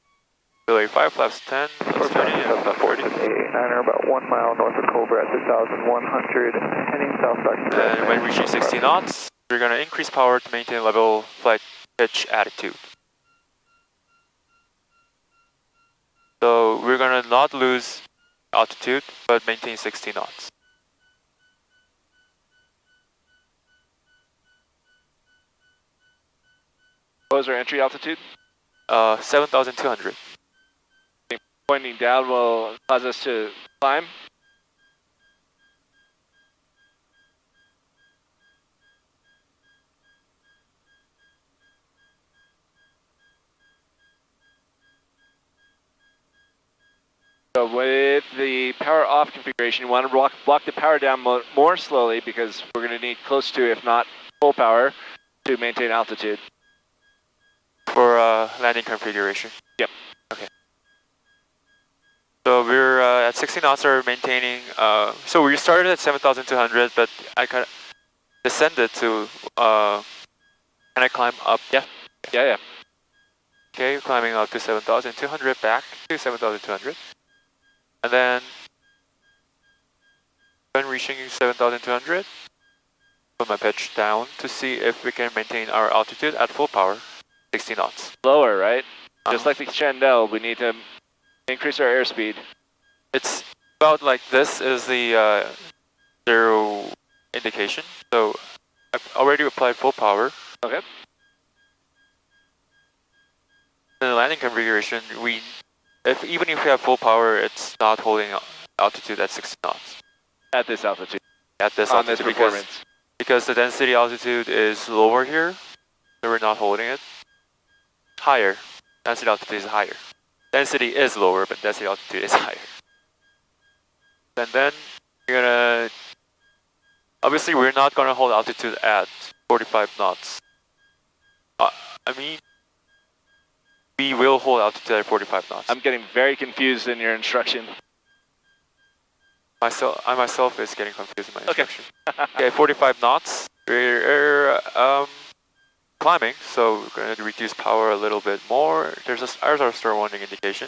Belay 5, flaps 10, flaps 20, and flaps 40. Niner about 1 mile north of Cobra at 6,100, heading south back to And when reaching 60 knots, we're gonna increase power to maintain level flight pitch attitude. So we're gonna not lose altitude, but maintain 60 knots. What was our entry altitude? 7,200. Pointing down will cause us to climb. So with the power off configuration, you want to block the power down more slowly because we're going to need close to, if not full power, to maintain altitude. For landing configuration? Yep. Okay. So we're at 60 knots, are maintaining, so we started at 7,200, but I kind of descended to, can I climb up? Yeah. Yeah. Okay, climbing up to 7,200, back to 7,200. And then, when reaching 7,200, put my pitch down to see if we can maintain our altitude at full power, 60 knots. Lower, right? Just like the Chandelle, we need to increase our airspeed. It's about like this is the zero indication. So I've already applied full power. Okay. In the landing configuration, even if we have full power, it's not holding altitude at 60 knots. At this altitude. At this on altitude, this performance. because the density altitude is lower here, so we're not holding it. Higher. Density altitude is higher. Density is lower, but density altitude is higher. And then you're gonna, obviously we're not gonna hold altitude at 45 knots. I mean, we will hold altitude at 45 knots. I'm getting very confused in your instruction. I myself is getting confused in my instruction. Okay, 45 knots. We're climbing, so we're going to reduce power a little bit more. There's our start warning indication.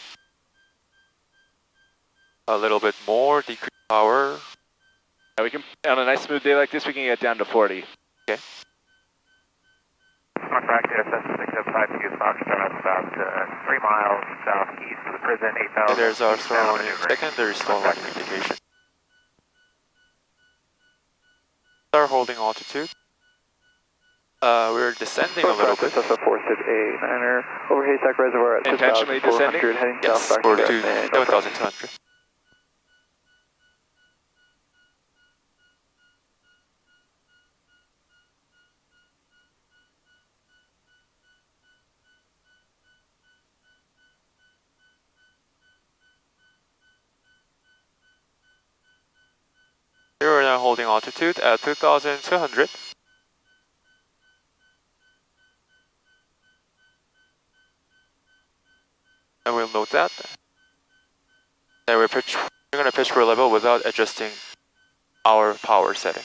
A little bit more, decrease power. Yeah, we can, on a nice smooth day like this, we can get down to 40. Okay. Contract SS 675 Foxtrot, about 3 miles southeast of the prison, 8,000. And there's our start warning secondary stall warning indication. Start holding altitude. We're descending a little bit. SS 468er over Haystack Reservoir at Intentionally 6,400, heading Yes, south back for to 7,200. We are now holding altitude at 2,200. And we'll note that. And we're going to pitch for a level without adjusting our power setting.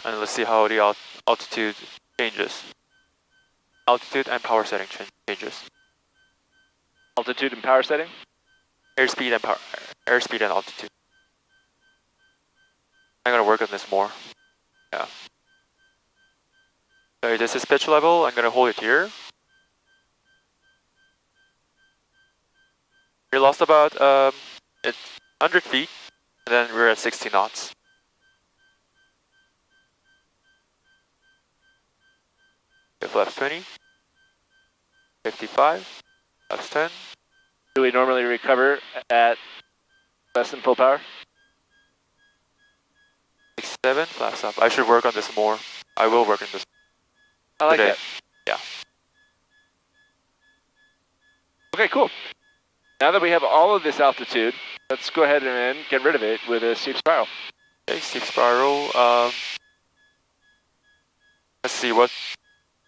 And let's see how the altitude changes. Altitude and power setting changes. Altitude and power setting? Airspeed and power, airspeed and altitude. I'm going to work on this more. Yeah. So this is pitch level. I'm going to hold it here. We lost about 100 feet, and then we're at 60 knots. Okay, flaps 20, 55, flaps 10. Do we normally recover at less than full power? 67, flaps up. I should work on this more. I will work on this I like today. that. Yeah. Okay, cool. Now that we have all of this altitude, let's go ahead and get rid of it with a steep spiral. Okay, steep spiral. Let's see what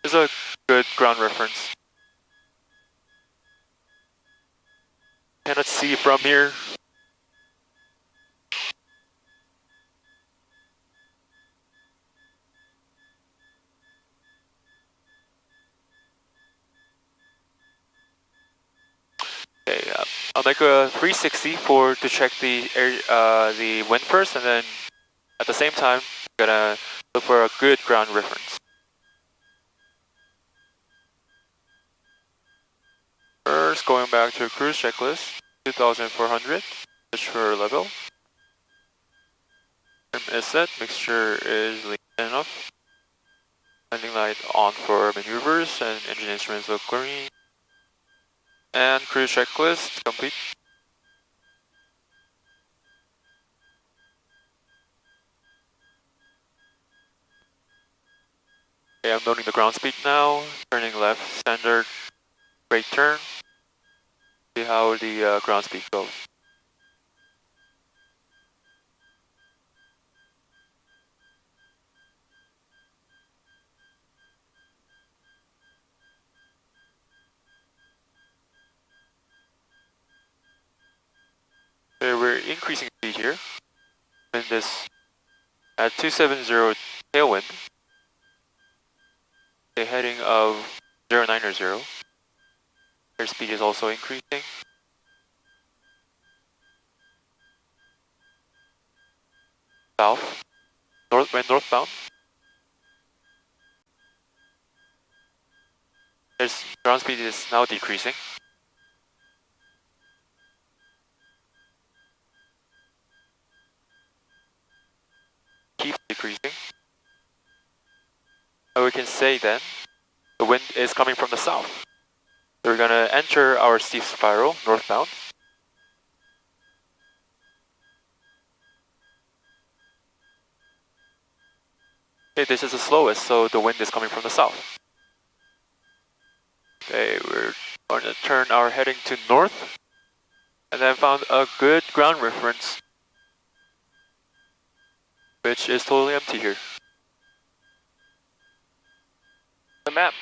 is a good ground reference. Cannot see from here. Okay, I'll make a 360 to check the wind first, and then at the same time, I'm gonna look for a good ground reference. First, going back to cruise checklist, 2,400, pitch for level. Trim is set, mixture is lean enough. Landing light on for maneuvers and engine instruments look green. And cruise checklist complete. Okay, I'm noting the ground speed now. Turning left, standard, straight turn. See how the ground speed goes. Okay, we're increasing speed here. In this at 270 tailwind. The heading of 090. Their speed is also increasing. South, when northbound. There's ground speed is now decreasing. Keeps decreasing. And we can say then the wind is coming from the south. So we're gonna enter our steep spiral northbound. Okay, this is the slowest, so the wind is coming from the south. Okay, we're going to turn our heading to north, and then found a good ground reference, which is totally empty here. The map.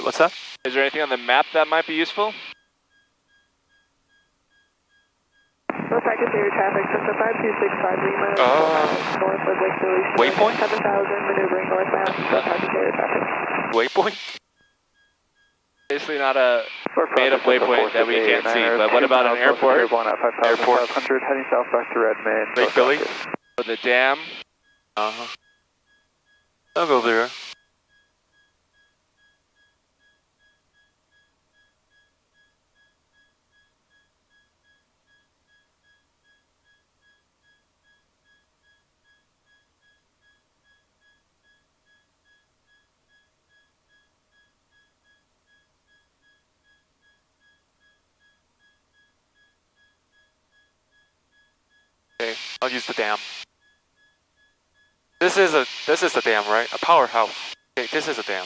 What's that? Is there anything on the map that might be useful? North practice area traffic, Cessna 5265 Lima, north of Lake Village. Waypoint? 7000, maneuvering northbound, North practice area traffic. Waypoint? Basically not a made-up waypoint that we can't see, but what about an airport? Airport. 5,500, heading south back to Redmond. Lake Billy? For the dam? Uh-huh. I'll go there. Okay, I'll use the dam. This is the dam, right? A powerhouse. Okay, this is a dam.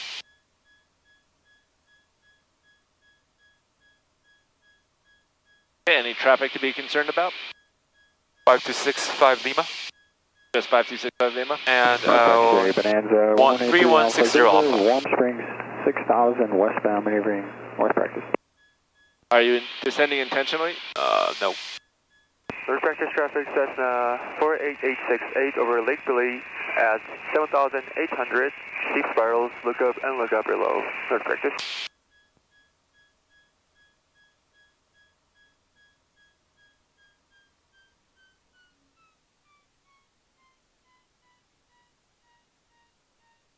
Okay, any traffic to be concerned about? 5265 Lima. Just 5265 Lima? And Bonanza 3160 Alpha. Warm Springs 6000 westbound maneuvering north practice. Are you descending intentionally? No. North practice traffic, Cessna 48868 over Lake Billy at 7,800. Steep spirals, look up and look up below. North practice.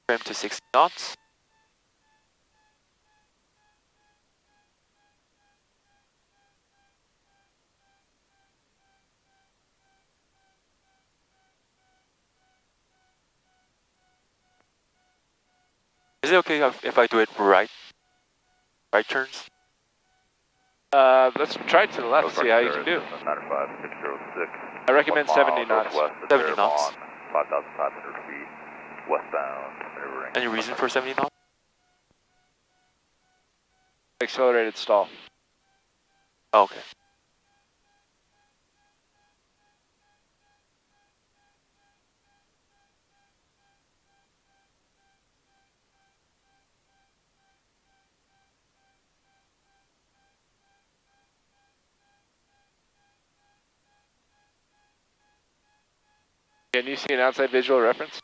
Trim to 60 knots. Is it okay if I do it right? Right turns? Let's try to the left, see how you can do. 95606. I recommend 70 knots. 70 knots. 5,500 feet westbound, maneuvering. Any reason for 70 knots? Accelerated stall. Oh, okay. Can you see an outside visual reference?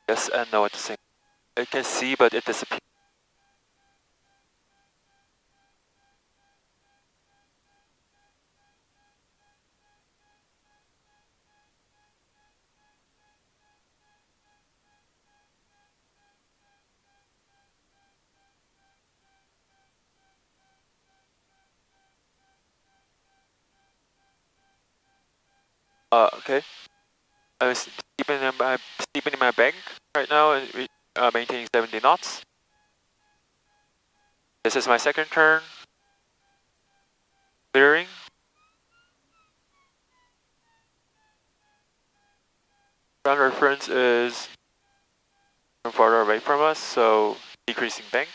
Yes and no at the same time. I can see, but it disappears. Okay. I'm steepening my bank right now and maintaining 70 knots. This is my second turn. Clearing. Ground reference is farther away from us, so decreasing bank.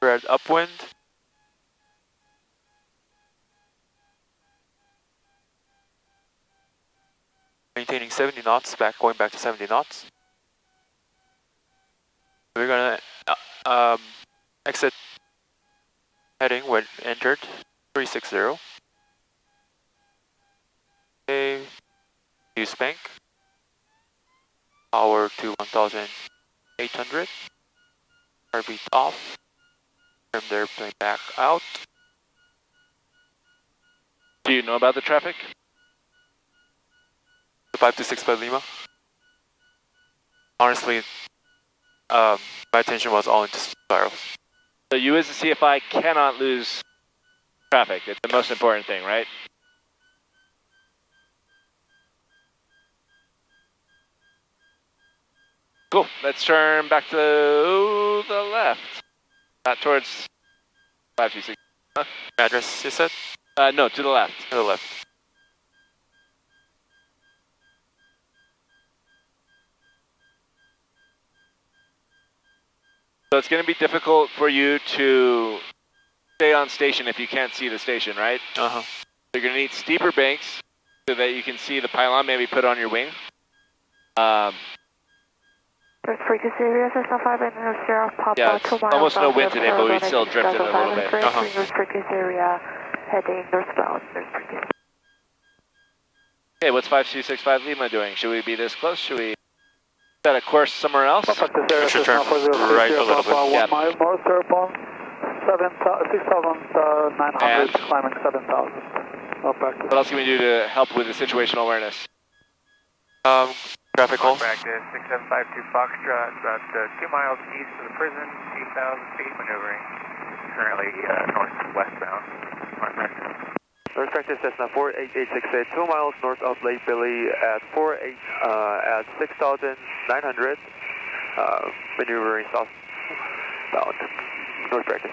We're at upwind. Maintaining 70 knots, going back to 70 knots. We're gonna exit heading when entered, 360. Okay, use bank. Power to 1,800. Heartbeat off. Trim the airplane back out. Do you know about the traffic? 5265 Lima. Honestly, my attention was all into spirals. So you as a CFI cannot lose traffic. It's the most important thing, right? Cool. Let's turn back to the left. Not towards 526. Huh? Address, you said? No, to the left. To the left. So it's going to be difficult for you to stay on station if you can't see the station, right? Uh-huh. So you're going to need steeper banks so that you can see the pylon maybe put on your wing. First frequency area, Cessna 5 and Sierra Papa, Yeah, it's 2 miles almost no wind south today, but we still drifted a little bit. First frequency area heading northbound. Okay, what's 5265 Lima doing? Should we be this close? Should we set a course somewhere else? We should turn right a little bit. 1 mile north, airborne, 6,900, climbing 7,000. What else can we do to help with the situational awareness? Traffic calls. Practice 6752 Foxtrot, about 2 miles east of the prison, 8,000 feet maneuvering. Currently northwestbound. North practice Cessna 48868, 2 miles north of Lake Billy at 6,900, maneuvering southbound. North practice.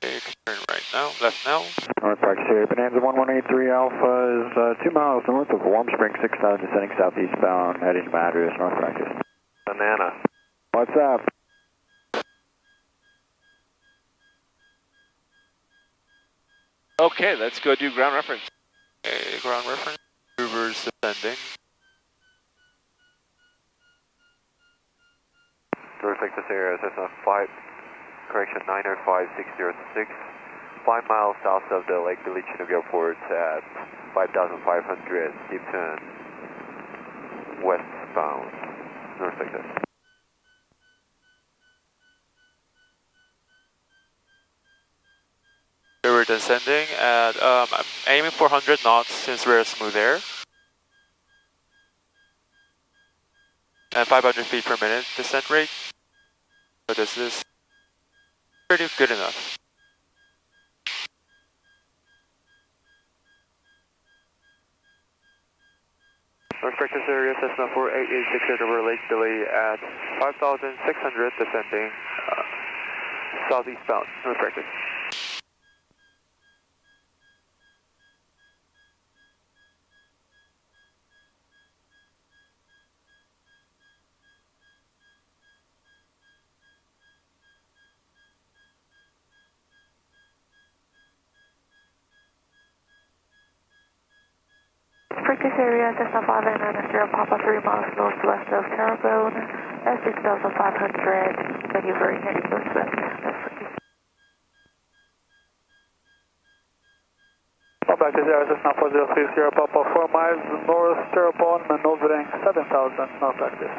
Okay, turn right now, left now. North practice area, Bonanza 1183 Alpha is 2 miles north of Warm Spring 6000, descending southeastbound, heading to my address, North practice. Banana. What's up? Okay, let's go do ground reference. Okay, ground reference. Maneuvers descending. North practice area Cessna 5, correction 905606, 5 miles south of the Lake Billy Chinook Airport at 5,500, deep turn westbound. North practice. We're descending at, I'm aiming for 100 knots since we're smooth air. And 500 feet per minute descent rate. So this is pretty good enough. North practice area Cessna 48868 over Lake Billy at 5,600, descending southeastbound. North practice. Practice area Cessna 5 and Sierra Papa 3 miles northwest of Terrebonne at 6,500, maneuvering heading northwest. Practice area Cessna 403 Sierra Papa 4 miles north Terrebonne, maneuvering 7,000, north practice.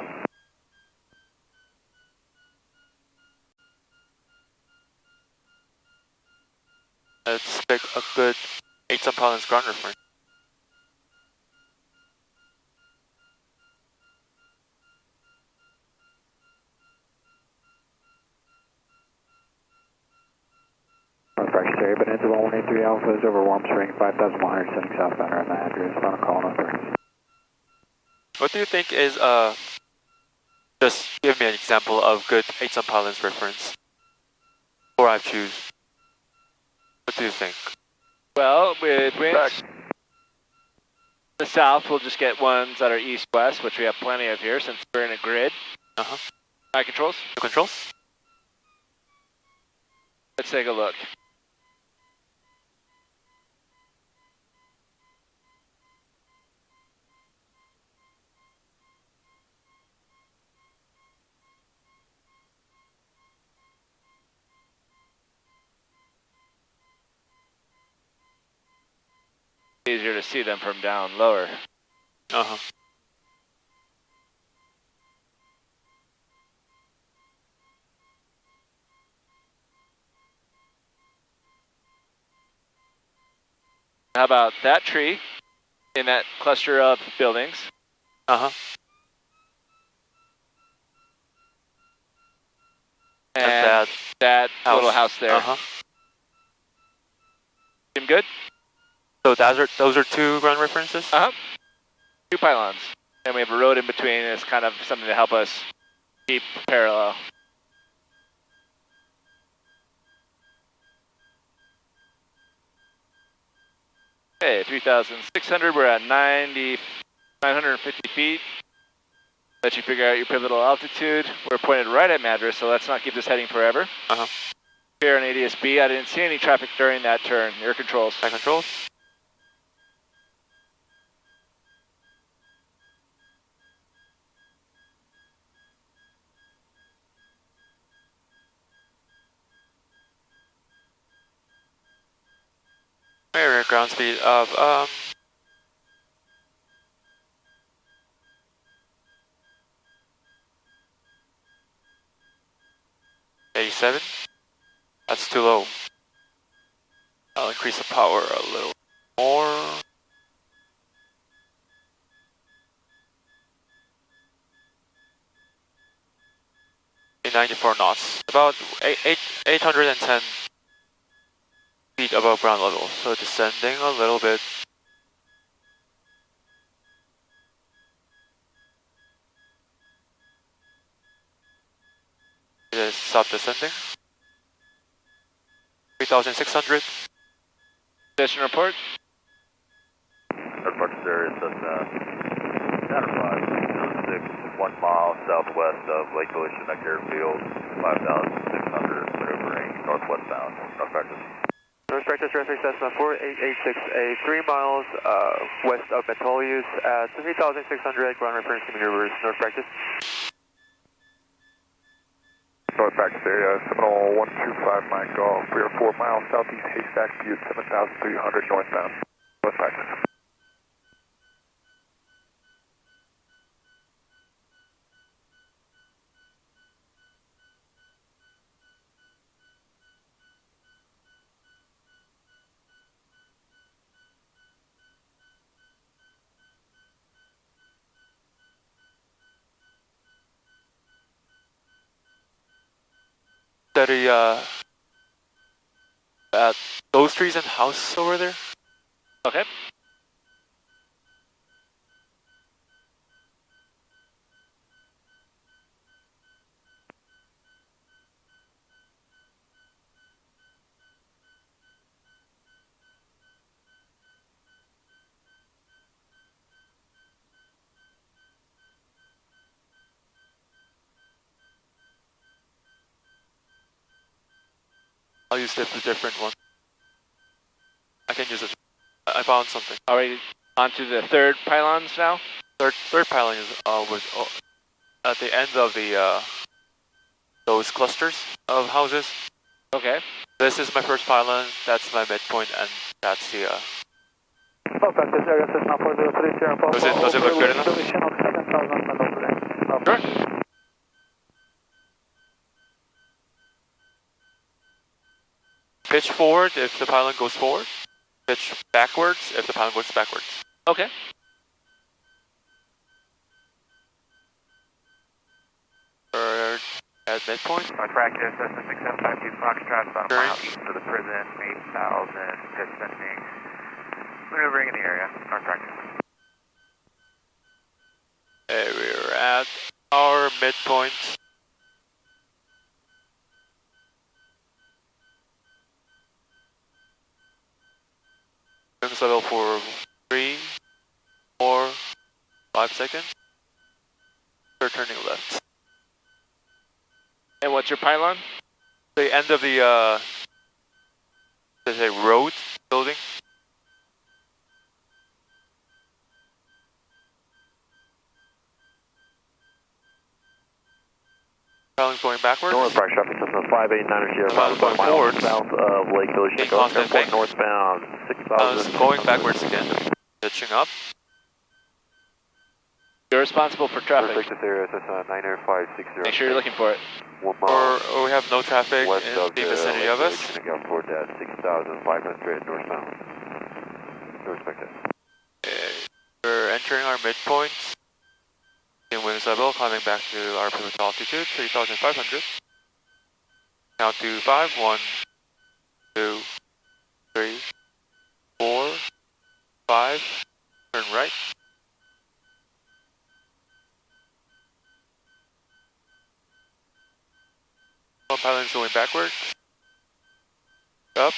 Let's pick a good 8 Pylons ground reference. Area Bonanza 1183 Alpha is over Warm Spring, 5100, sending southbound around the address. Final call on authorities. What do you think is, just give me an example of good 8 Pylons reference before I choose. What do you think? Well, with winds the south, we'll just get ones that are east-west, which we have plenty of here since we're in a grid. High controls? The controls? Let's take a look. Easier to see them from down lower. How about that tree in that cluster of buildings? And that little house there. Seem good? So those are 2 ground references? 2 pylons. And we have a road in between. It's kind of something to help us keep parallel. Okay, 3,600. We're at 950 feet. Let you figure out your pivotal altitude. We're pointed right at Madras, so let's not keep this heading forever. Here on ADS-B, I didn't see any traffic during that turn. Air controls. Air controls. Air ground speed of 87. That's too low. I'll increase the power a little more. Okay, 94 knots. About 810 feet above ground level. So descending a little bit. It is stop descending. 3,600. Station report. Northwest area, Cessna, Center 5606, 1 mile southwest of Lake Elishina Airfield, 5,600, maneuvering northwestbound. North practice. North practice, traffic Cessna 4886A, 3 miles west of Metolius at 3,600, ground reference to maneuvers. North practice. North practice area, Seminole 125 Mike Golf. We are 4 miles southeast Haystack Butte, 7,300 northbound. North practice. Steady at those trees and house over there. Okay. I'll use a different one. I can use it. I found something. Are we on to the 3rd pylons now? Third pylon is at the end of the those clusters of houses. Okay. This is my first pylon. That's my midpoint, and that's the. Does it look good enough? Sure. Pitch forward if the pylon goes forward. Pitch backwards if the pylon goes backwards. Okay. Third at midpoint. North practice, Cessna 6752 Foxtrot, about a Sure. mile east of the prison, 8,000, descending, maneuvering in the area, north practice. Okay, we're at our midpoint. Wings level for 3, 4, 5 seconds. We're turning left. And what's your pylon? The end of the there's a road building. Pylons going backwards. Northbound traffic system 589 Sierra Pylons going 5 forwards. south of Lake Ocean. Being constant bank. Northbound 6,000. Pylons going backwards again. Pitching up. You're responsible for traffic. Perfect area, Cessna 90560. Make sure you're looking for it. 1 mile Or we have no traffic west in of the vicinity of us. Again, for that 6,500 northbound. Respected. We're entering our midpoint. In wings level, climbing back to our pivot altitude, 3,500. Count to 5, 1, 2, 3, 4, 5. Turn right. One pylons going backwards. Up.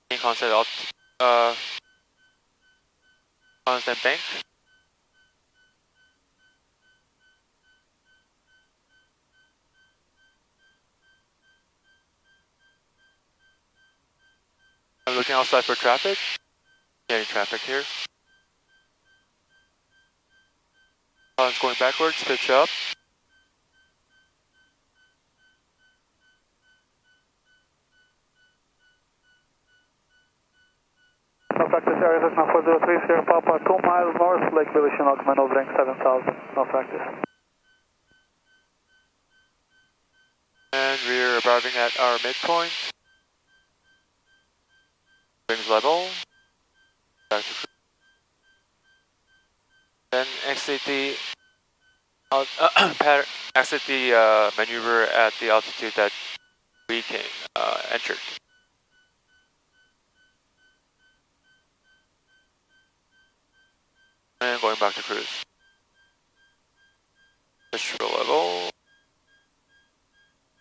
Being constant constant bank. I'm looking outside for traffic. Any traffic here. Pylons going backwards, pitch up. No practice area, Cessna 403 Sierra Papa, 2 miles north, Lake Village, Chinook, maneuvering 7,000, no practice. And we're arriving at our midpoint. Wings level. Back to then exit the exit the maneuver at the altitude that we came entered. And going back to cruise. Push for level.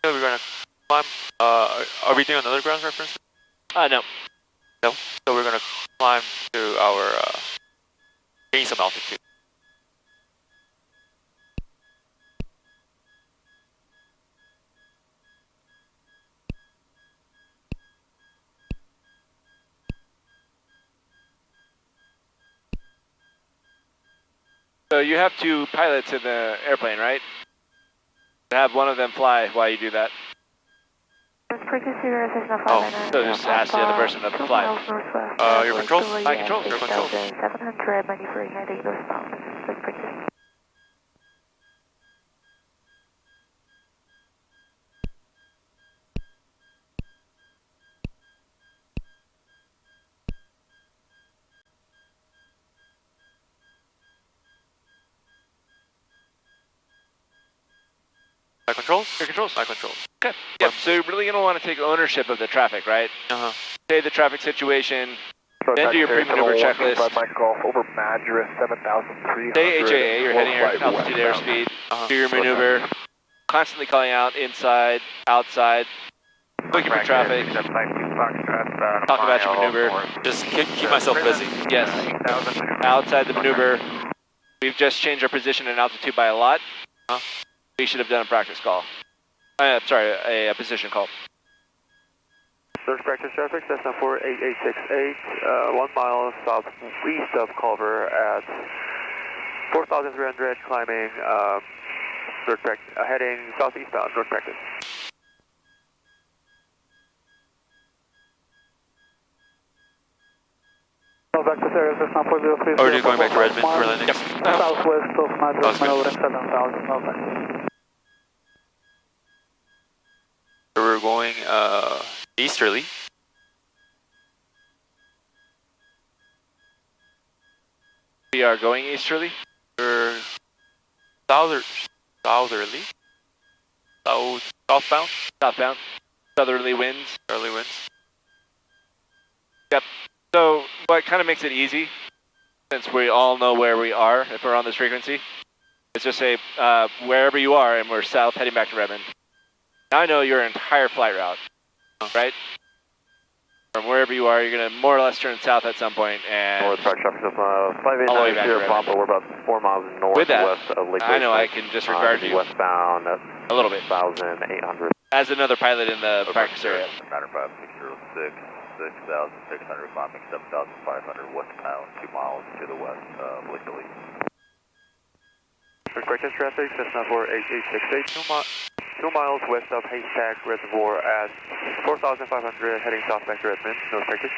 Yeah, we're gonna climb. Are we doing another ground reference? No. No. So we're gonna climb to our gain some altitude. So you have 2 pilots in the airplane, right? Have one of them fly while you do that. So just ask the other person to fly. Your controls? My controls. Your controls. 700, maneuvering heading northbound. Let's practice. My controls? Your controls. My controls. Okay. Yep. So you're really going to want to take ownership of the traffic, right? Uh-huh. Say the traffic situation, then do your pre-maneuver checklist. Mike Golf over Madras, 7,300. Say HAA, you're heading your altitude airspeed. Do your maneuver. Constantly calling out inside, outside. Looking for traffic. Talk about your maneuver. Just keep myself busy. Yes. Outside the maneuver. We've just changed our position and altitude by a lot. We should have done a practice call. Sorry, a position call. Search practice traffic, Cessna 48868, 1 mile southeast of Culver at 4,300, climbing, heading southeastbound, north practice. Practice area, Cessna 403. Or are you going back to Redmond for landing? Yep. Southwest of Madras, maneuvering 7,000, no practice. We're going easterly. We are going easterly. We're southerly. Southbound? Southbound. Southerly winds. Early winds. Yep. So what kind of makes it easy, since we all know where we are if we're on this frequency, is just say wherever you are and we're south heading back to Redmond. Now I know your entire flight route, right? From wherever you are, you're going to more or less turn south at some point and... North track traffic system, 5890 Papa, we're about 4 miles northwest of Lake I know, I can disregard you. Westbound, a little bit. 1,800. As another pilot in the practice area. Matter 5606, 6,600, climbing 7,500 west Pylons, 2 miles to the west of Lake Elite. Breakfast traffic, Cessna 48868, 2 miles west of Haystack Reservoir at 4,500, heading south back to Redmond, no practice.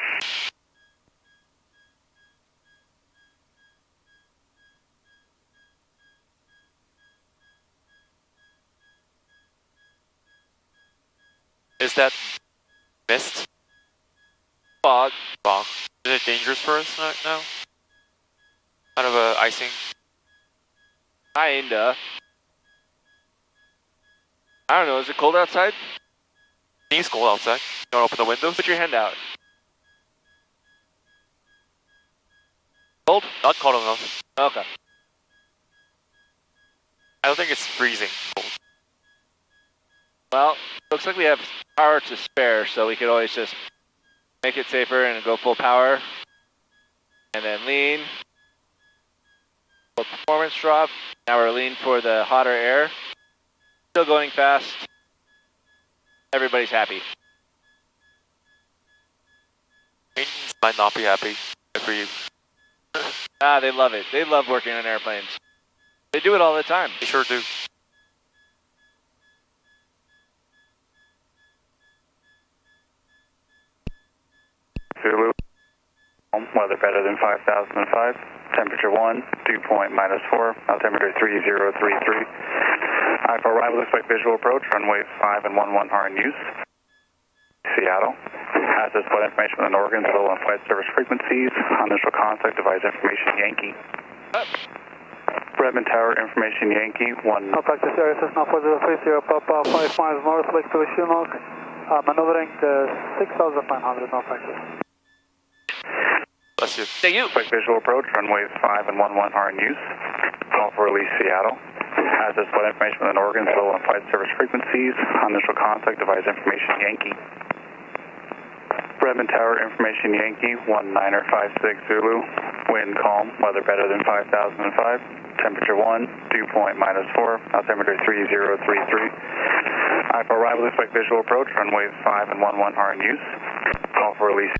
Is that mist? Fog. Fog. Is it dangerous for us now? Kind of icing. Kinda. I don't know, is it cold outside? It's cold outside. You wanna open the windows? Put your hand out. Cold? Not cold enough. Okay. I don't think it's freezing cold. Well, looks like we have power to spare, so we could always just make it safer and go full power. And then lean. Full performance drop. Now we're lean for the hotter air. Still going fast. Everybody's happy. Maintenance might not be happy for you. They love it. They love working on airplanes. They do it all the time. They sure do. Zulu, weather better than 5005, temperature 1, dew point -4, altimeter 3033. For arrival, expect visual approach, runway 5 and 11 are in use. Seattle, has this flight information with an organ, total and flight service frequencies, initial contact device information Yankee. Redmond Tower information Yankee, 1. Practice area, Cessna 4030, Papa, 5 miles north, Lake Chinook, maneuvering 6,900, no practice. Bless you. Thank you. Expect visual approach, runways 5 and 11 are in use. Call for release Seattle. Has this flight information with an organ, total and flight service frequencies, initial contact device information Yankee. Redmond Tower information Yankee, 1956 Zulu, wind calm, weather better than 5005, temperature 1, dew point -4, altimeter 3033. For arrival, expect visual approach, runways 5 and 11 are in use. Call for release.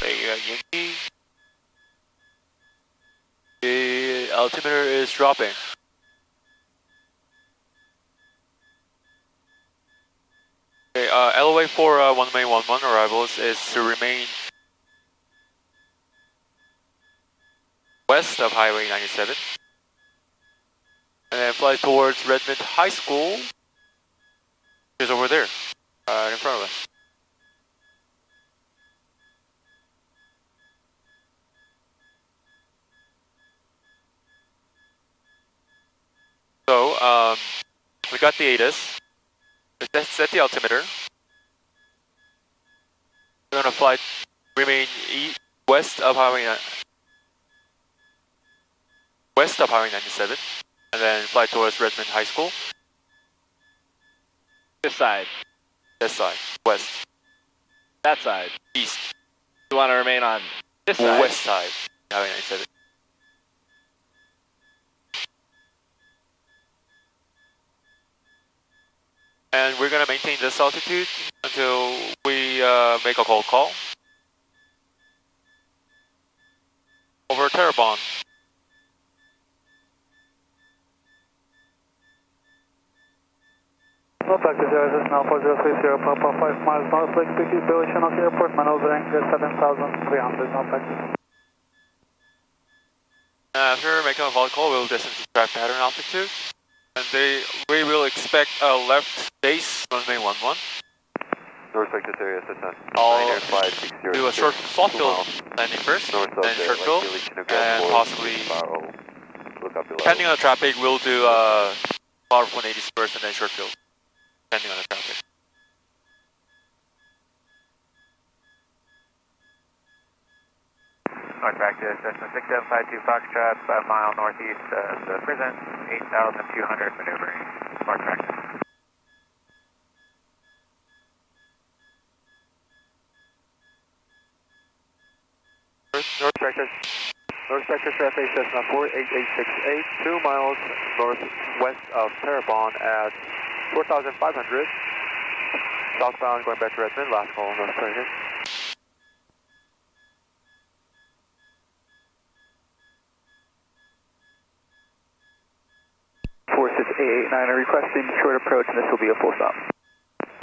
Yankee. The altimeter is dropping. Okay, LOA for 1May11 arrivals is to remain west of Highway 97 and then fly towards Redmond High School, which is over there, in front of us. So, we got the ATIS. Let's set the altimeter. We're gonna fly, remain west of Highway 97, and then fly towards Redmond High School. This side. This side, west. That side. East. You want to remain on this side? West side, Highway 97. And we're gonna maintain this altitude until we make a cold call over Terrebonne. No practice area, Cessna 4030, Papa, 5 miles north, Lake Chinook Airport, maneuvering 7,300, no practice. After making a cold call, we'll descend to track pattern altitude. And we will expect a left base runway 11. North practice area, Cessna. Do a short soft field landing first, then short field, and possibly, depending on the traffic, we'll do power 180s first and then short field. depending on the traffic. North practice, Cessna 6752 Foxtrot, 5 mile northeast of the prison, 8,200 maneuvering. North practice. North practice. North practice traffic Cessna 48868, 2 miles northwest of Terrebonne at 4,500. Southbound going back to Redmond, last call, North practice. Requesting short approach, and this will be a full stop.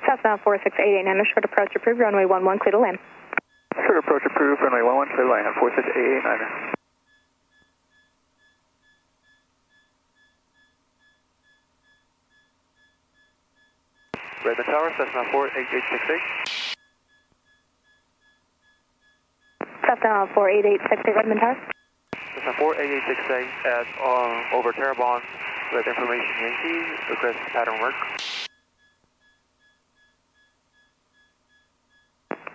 Cessna 46889, a short approach approved, runway 11, clear to land. Short approach approved, runway 11, clear to land, 46889. Redmond Tower, Cessna 48868. Cessna 48868, Redmond Tower. Cessna 48868 at over Terrebonne with information Yankee, request pattern work.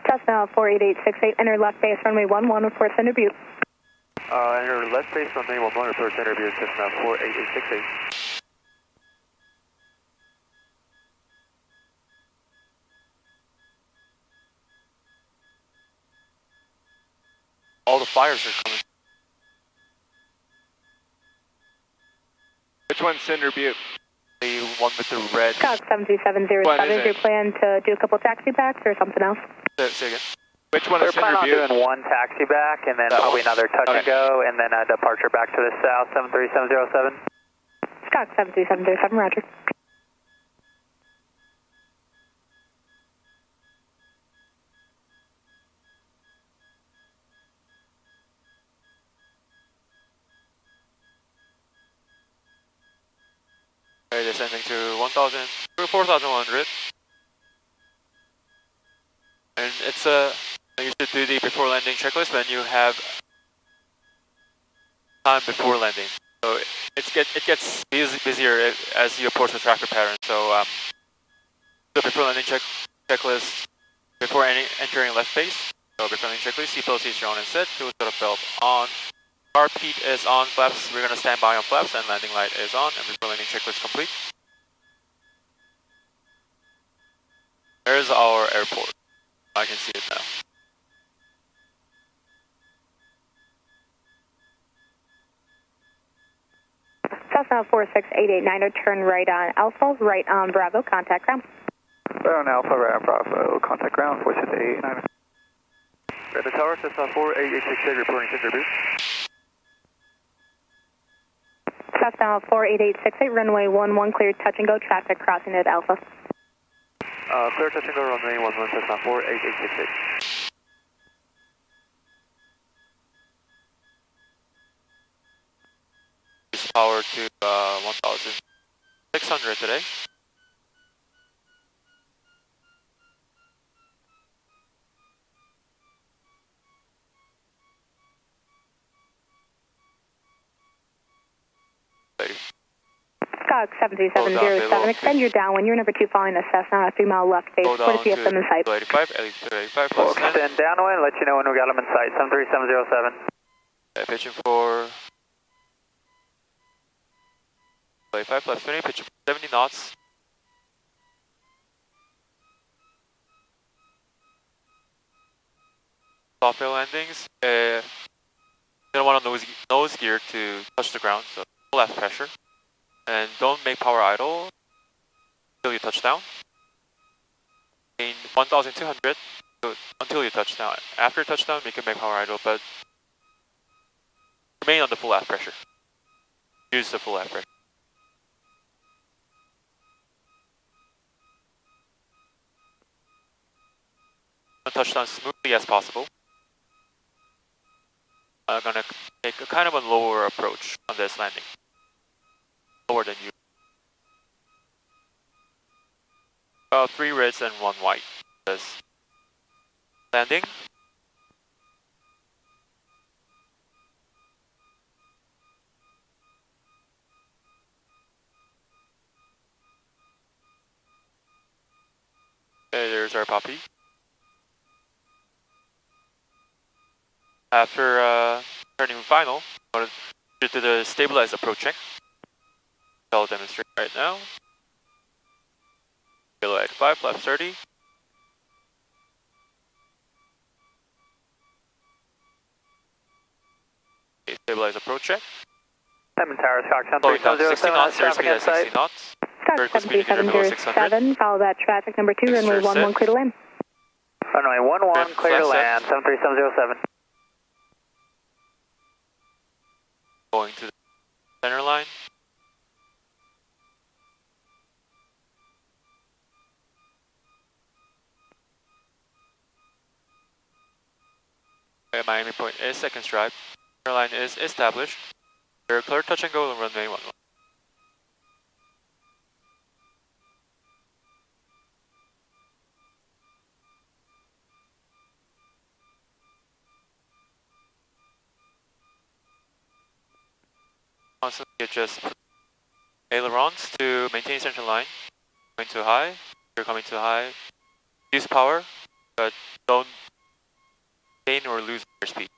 Cessna 48868, enter left base, runway 11, report center view. Enter left base, runway 11, report center view, Cessna 48868. All the fires are coming. Which one's Cinder Butte? The one with the red. Cox 73707, is your plan to do a couple taxi backs or something else? Say again. Which one is Cinder Butte? Doing one taxi back and then that probably one? another touch and go and then a departure back to the south, 73707. Cox 73707, roger. Alright, descending to 4,100. And it's you should do the before landing checklist when you have time before landing. So it gets busier as you approach the traffic pattern. So the before landing checklist before entering left base. So before landing checklist, seatbelt seats are on and set, fuel setup belt on. Car Pete is on flaps, we're going to stand by on flaps, and landing light is on, and before landing checklist complete. There's our airport. I can see it now. Cessna 46889, turn right on Alpha, right on Bravo, contact ground. Right on Alpha, right on Bravo, contact ground, 46889. Redmond Tower, Cessna 48868, reporting Cinder Butte. Cessna 48868, runway 11, cleared touch and go, traffic crossing at Alpha. Clear touch and go, runway 11, Cessna 48868. Power to 1,600 today. Cox 73707, extend your downwind, you're number 2 following the Cessna, 3 mile left base, port of CFM in sight. 85, Extend downwind, let you know when we got them in sight, 73707. Pitching for 85, left 20, pitching for 70 knots. Soft air landings. You don't want to nose gear to touch the ground, so full left pressure. And don't make power idle until you touch down. In 1,200 until you touch down. After touchdown, you can make power idle, but remain on the full left pressure. Use the full left pressure. Touch down smoothly as possible. I'm gonna take a kind of a lower approach on this landing. Lower than you. 3 reds and 1 white. This landing. There's our Poppy. After turning final, I want to do the stabilized approach check. I'll demonstrate right now. Kilo at 5, flaps 30. Okay, stabilized approach check. Diamond Tower, Cox Slowing down to 60 knots, traffic airspeed at 60 knots. Cox 73707, follow that traffic number 2, runway 11 clear to land. Runway 11, clear to land, 73707. Going to the center line. Okay, Miami point is second stripe. Center line is established. You're clear, touch and go on runway 11. Constantly adjust ailerons to maintain center line. Going too high, you're coming too high. Use power, but don't gain or lose your speed.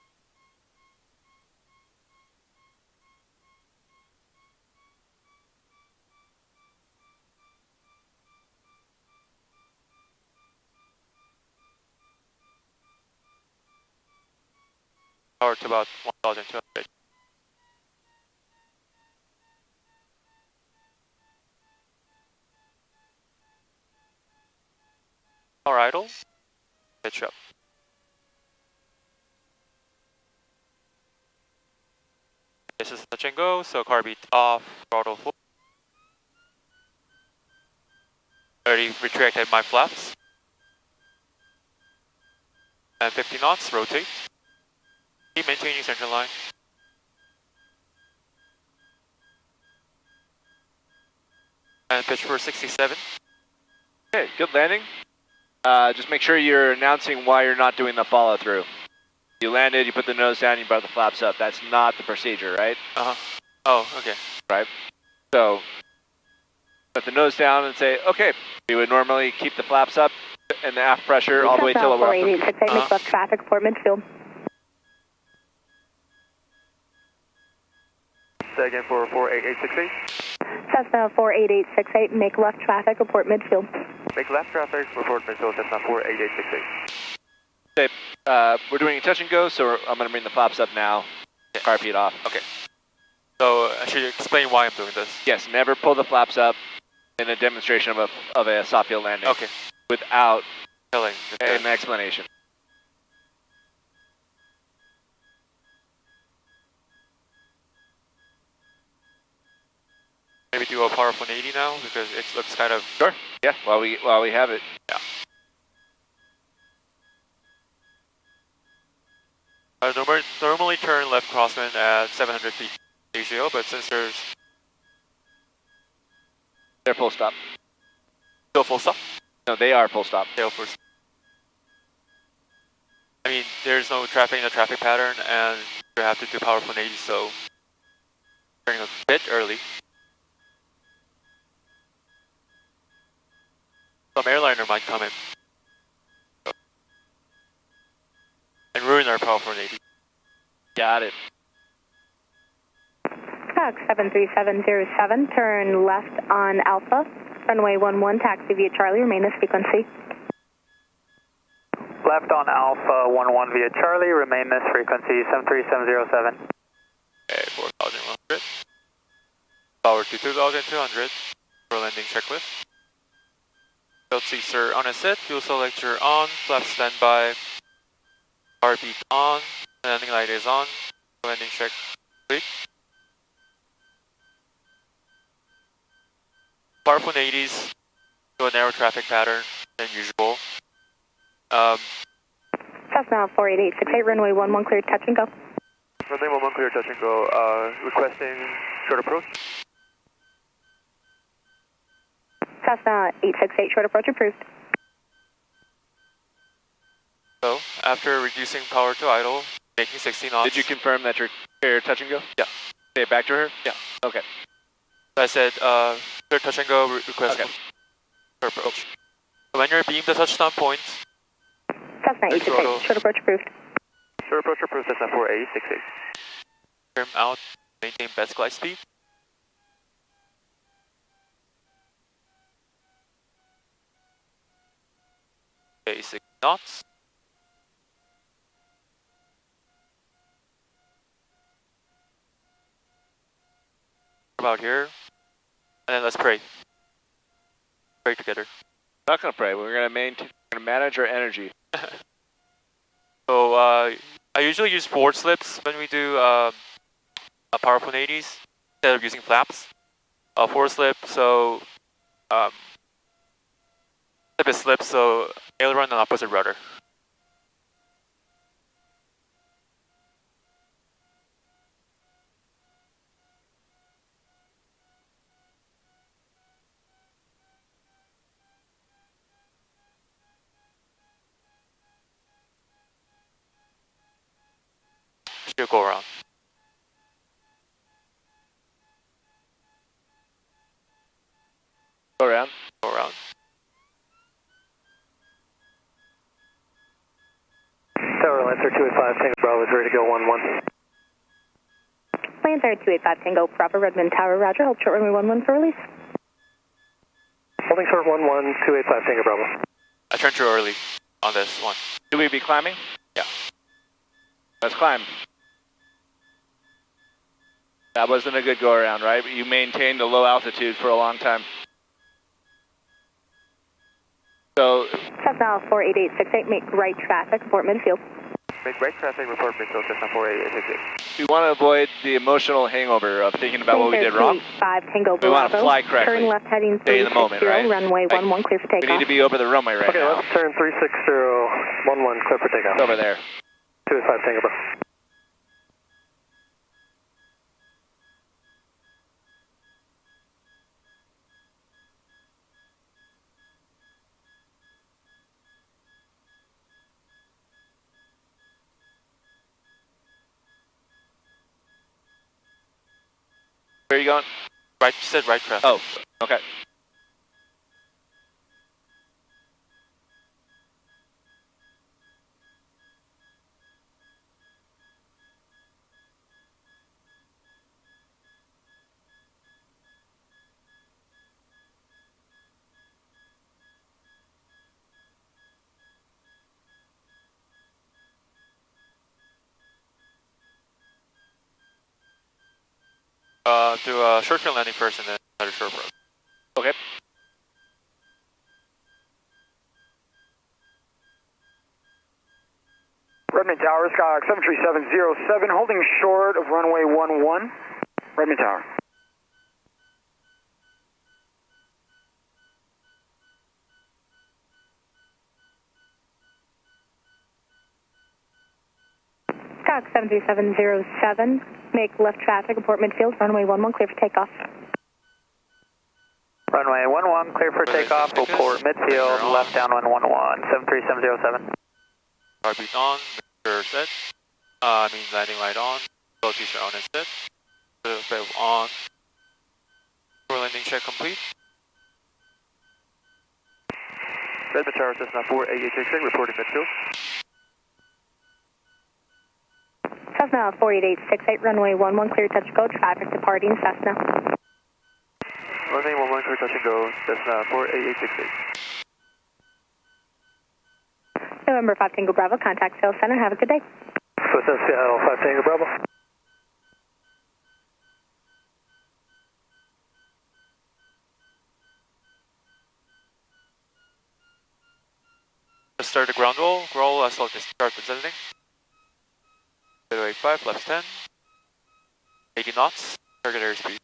Power to about 1,200. Power idle, pitch up. This is touch and go, so car beat off, throttle full. Already retracted my flaps. And 50 knots, rotate. Keep maintaining center line. And pitch for 67. Okay, good landing. Just make sure you're announcing why you're not doing the follow through. You landed, you put the nose down, you brought the flaps up. That's not the procedure, right? Oh, okay. Right. So, put the nose down and say, okay, we would normally keep the flaps up and the aft pressure all the way till we're up. 4868, make left traffic, Port Midfield. Say again for 48868. Cessna 48868, make left traffic, report midfield. Make left traffic, report midfield, Cessna 48868. Okay, we're doing a touch and go, so I'm going to bring the flaps up now. Car feet off. Okay. So I should explain why I'm doing this. Yes, never pull the flaps up in a demonstration of a soft field landing. Okay. Without Telling an explanation. Maybe do a power 180 now because it looks kind of sure. Yeah, while we have it. Yeah. I normally turn left crosswind at 700 feet AGL, but since they're full stop. Still full stop? No, they are full stop. They're full stop. I mean, there's no traffic in the traffic pattern, and you have to do power 180, so turning a bit early. Some airliner might come in and ruin our power 180. Got it. Cox 73707, turn left on Alpha, runway 11, taxi via Charlie, remain this frequency. Left on Alpha 11 via Charlie, remain this frequency, 73707. Okay, 4,100. Power to 2,200 for landing checklist. Belt seats are on a set, fuel selector on, flaps standby, car beat on, landing light is on, landing check complete. Power 180s to a narrow traffic pattern than usual. Cessna 48868, runway 11 clear, touch and go. Runway 11 clear, touch and go. Requesting short approach. Cessna 868, short approach approved. So, after reducing power to idle, making 60 knots. Did you confirm that you're touch and go? Yeah. Say it back to her? Yeah. Okay. So I said, clear touch and go, request okay. for approach. When you're beamed to touchdown points, Cessna 868, short approach approved. Short approach approved, Cessna 4868. trim out, maintain best glide speed. Okay, 6 knots. About here, and then let's pray. Pray together. Not gonna pray. We're gonna manage our energy. So I usually use forward slips when we do power 180s instead of using flaps. Forward slip, so slip is slip, so aileron and opposite rudder. Should go around. Go around. Go around. Tower Lancer 285, Tango Bravo is ready to go 11. Lancer 285 Tango, proper Redmond Tower, roger, hold short runway 11 for release. Holding short 11, 285 Tango Bravo. I turned too early on this one. Should we be climbing? Yeah. Let's climb. That wasn't a good go around, right? You maintained a low altitude for a long time. So, Cessna 48868, make right traffic, report midfield. Make right traffic, report midfield, Cessna 48868. we want to avoid the emotional hangover of thinking about what we did wrong. 5 Tango We want to Bravo. fly correctly. Turn left heading Stay in the moment, 360, right? runway 11 clear for takeoff. We need to be over the runway right now. Okay, let's turn 360, 11 clear for takeoff. It's over there. 285 Tango Bravo. Where are you going? Right, you said right traffic. Oh, okay. Do a short field landing first and then another short approach. Okay. Redmond Tower, Skyhawk 73707, holding short of runway 11. Redmond Tower. Skyhawk 73707, make left traffic, report midfield, runway 11 clear for takeoff. Runway 11 clear for takeoff, report midfield, left downwind 11, 73707. Heartbeat on, mirror set. Means landing light on. Velocities are on and set. Valve on. For landing check complete. Redmond Tower, Cessna 48866, reporting midfield. Cessna 48868, runway 11 clear touch go, traffic departing Cessna. Runway 11 clear touch and go, Cessna 48868. November 5 Tango Bravo, contact Sales Center, have a good day. Cessna Seattle 5 Tango Bravo. Let's start the ground roll. Roll as long as start descending. 085, left 10. 80 knots, target airspeed.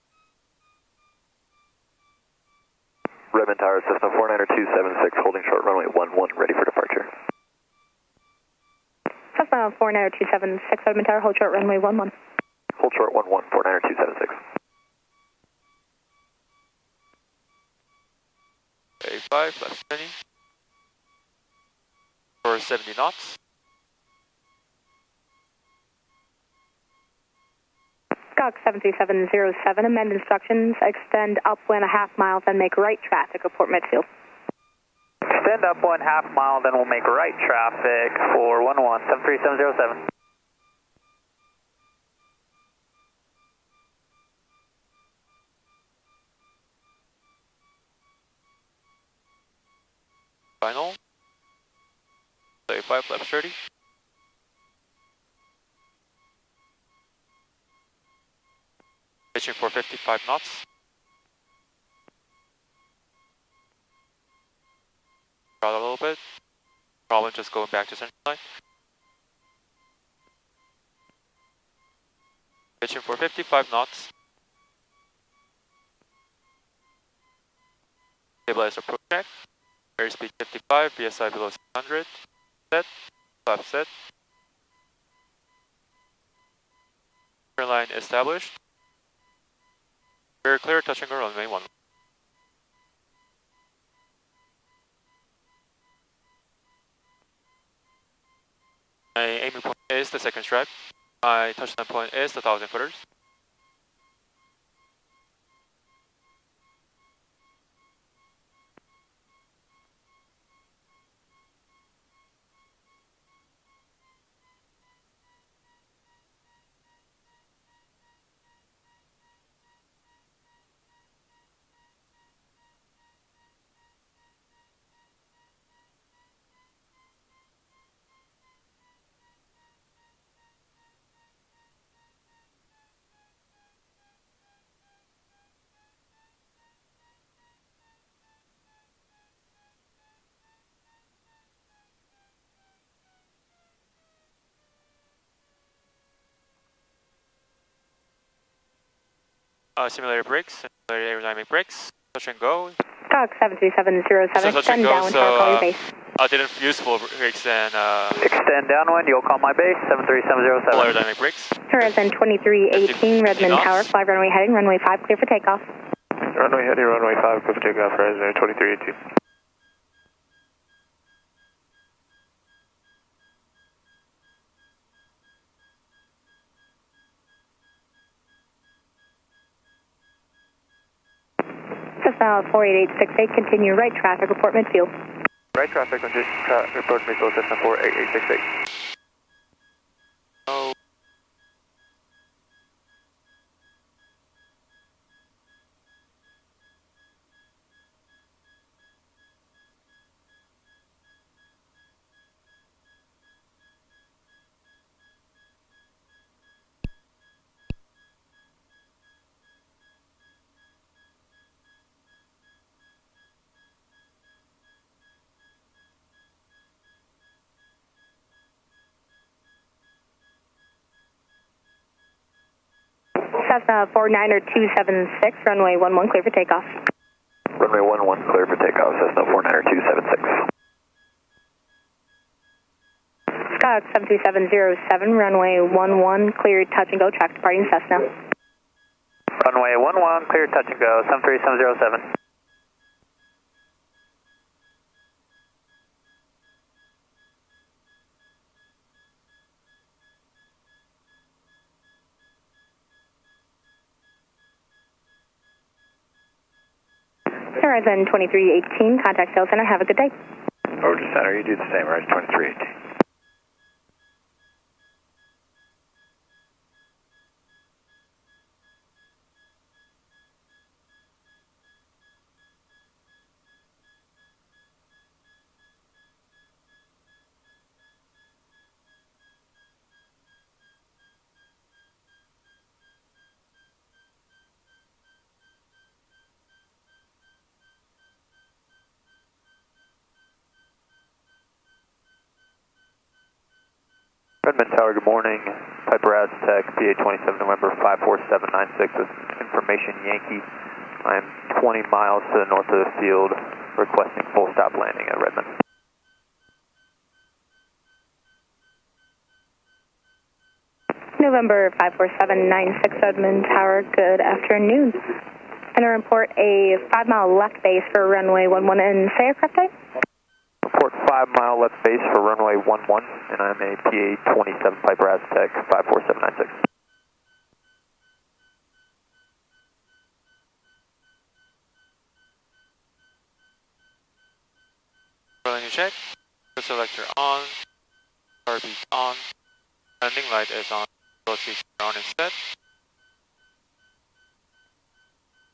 Redmond Tower, Cessna 49276, holding short runway 11, ready for departure. Cessna 49276, Redmond Tower, hold short runway 11. Hold short 11, 49276. 85, left 20. For 70 knots. Skyhawk 73707, amend instructions, extend upwind a half mile, then make right traffic, report midfield. Extend up 1/2 mile, then we'll make right traffic for 11, 73707. Final. 35 left 30. Pitching for 55 knots. Out a little bit. Probably just going back to center line. Pitching for 55 knots. Stabilize approach check. Airspeed 55, VSI below 600. Set. Flap set. Line established. We're clear, touching our runway 1. My aiming point is the second stripe. My touchdown point is the 1,000 footers. Simulator brakes, simulator aerodynamic brakes, touch and go. Stock 73707, extend downwind, call your base. I didn't use full brakes and extend downwind, you'll call my base, 73707. full aerodynamic brakes. Horizon 2318, Redmond Tower, fly runway heading, runway 5 clear for takeoff. Runway heading, runway 5 clear for takeoff, Horizon 2318. Cessna 48868, continue right traffic, report midfield. Right traffic, report midfield, Cessna 48868. Oh. Cessna 49276, runway 11 clear for takeoff. Runway 11 clear for takeoff, Cessna 49276. Scott 73707, runway 11 clear touch and go, track departing Cessna. Runway 11 clear touch and go, 73707. Horizon 2318, contact Sales Center, have a good day. Over to center, you do the same, Horizon 2318. Redmond Tower, good morning. Piper Aztec, PA 27 November 54796 with information Yankee. I am 20 miles to the north of the field, requesting full stop landing at Redmond. November 54796 Redmond Tower, good afternoon. And I report a 5-mile left base for runway 11 and say aircraft type? Report 5-mile left base for runway 11, and I'm a PA 27 Piper Aztec 54796. Running check. The selector on. RB on. Landing light is on. Velocity on instead.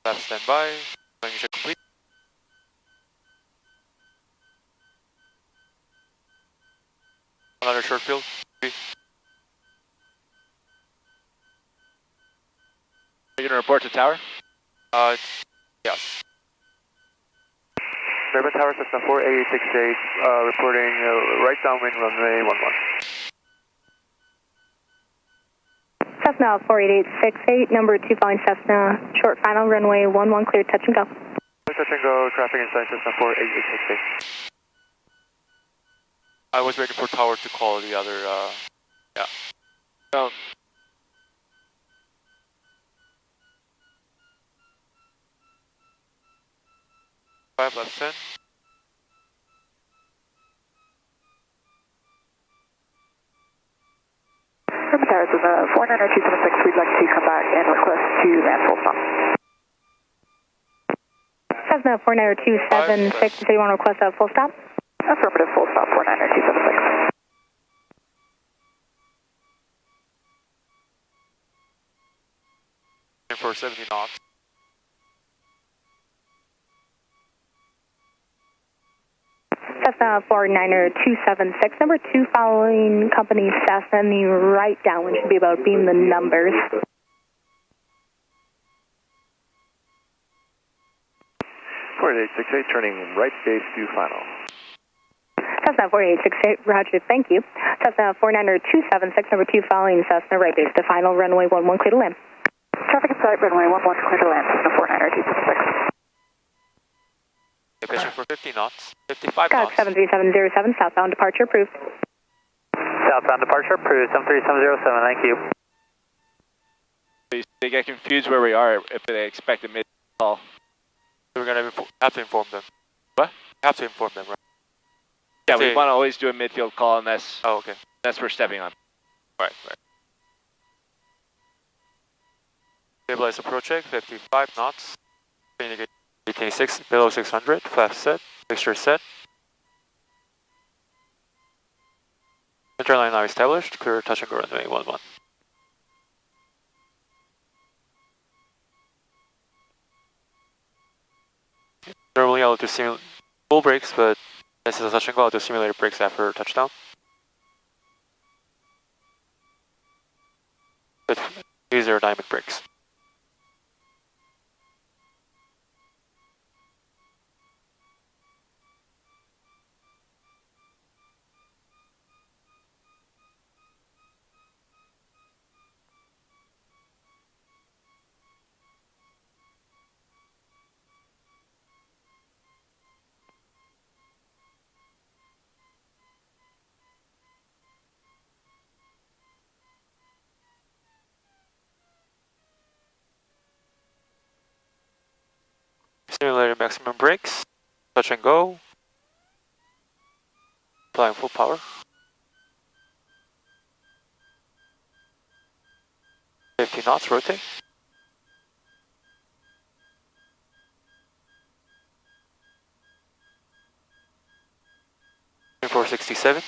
Left standby. Running check complete. Another short field. Are you going to report to tower? Yes. Durban Tower, Cessna 48868, reporting right downwind runway 11. Cessna 48868, number 2 following Cessna, short final, runway 11, clear touch and go. Touch and go, traffic inside Cessna 48868. I was waiting for tower to call the other, yeah. No. Five left 10. Durban Tower, this is 490-276. We'd like to come back and request to land full stop. Cessna 490-276, so you want to request a full stop? Affirmative, full stop, 490-276. For 70 knots. Cessna 490-276, number 2 following company Cessna, and the right downwind should be about beam the numbers. Turning right base to final. Cessna 4868, roger, thank you. Cessna 490-276, number 2 following Cessna, right base to final, runway 11, clear to land. Traffic inside, runway 11, clear to land, Cessna 490-276. Pitching for 50 knots, 55 Got knots. 73707, southbound departure approved. Southbound departure approved, 73707, thank you. They get confused where we are if they expect a mid-call. We're going to have to inform them. What? Have to inform them, right? Yeah, we want to always do a midfield call unless, okay. Unless we're stepping on. Right. Stabilize approach check, 55 knots. Indicate 86, below 600, flaps set, fixture set. Center line now established, clear touch and go runway 11. Normally I'll do full brakes, but this is a touch and go, I'll do simulated brakes after touchdown. But these are dynamic brakes. Simulated maximum brakes, touch and go, applying full power. 50 knots, rotate. And 467.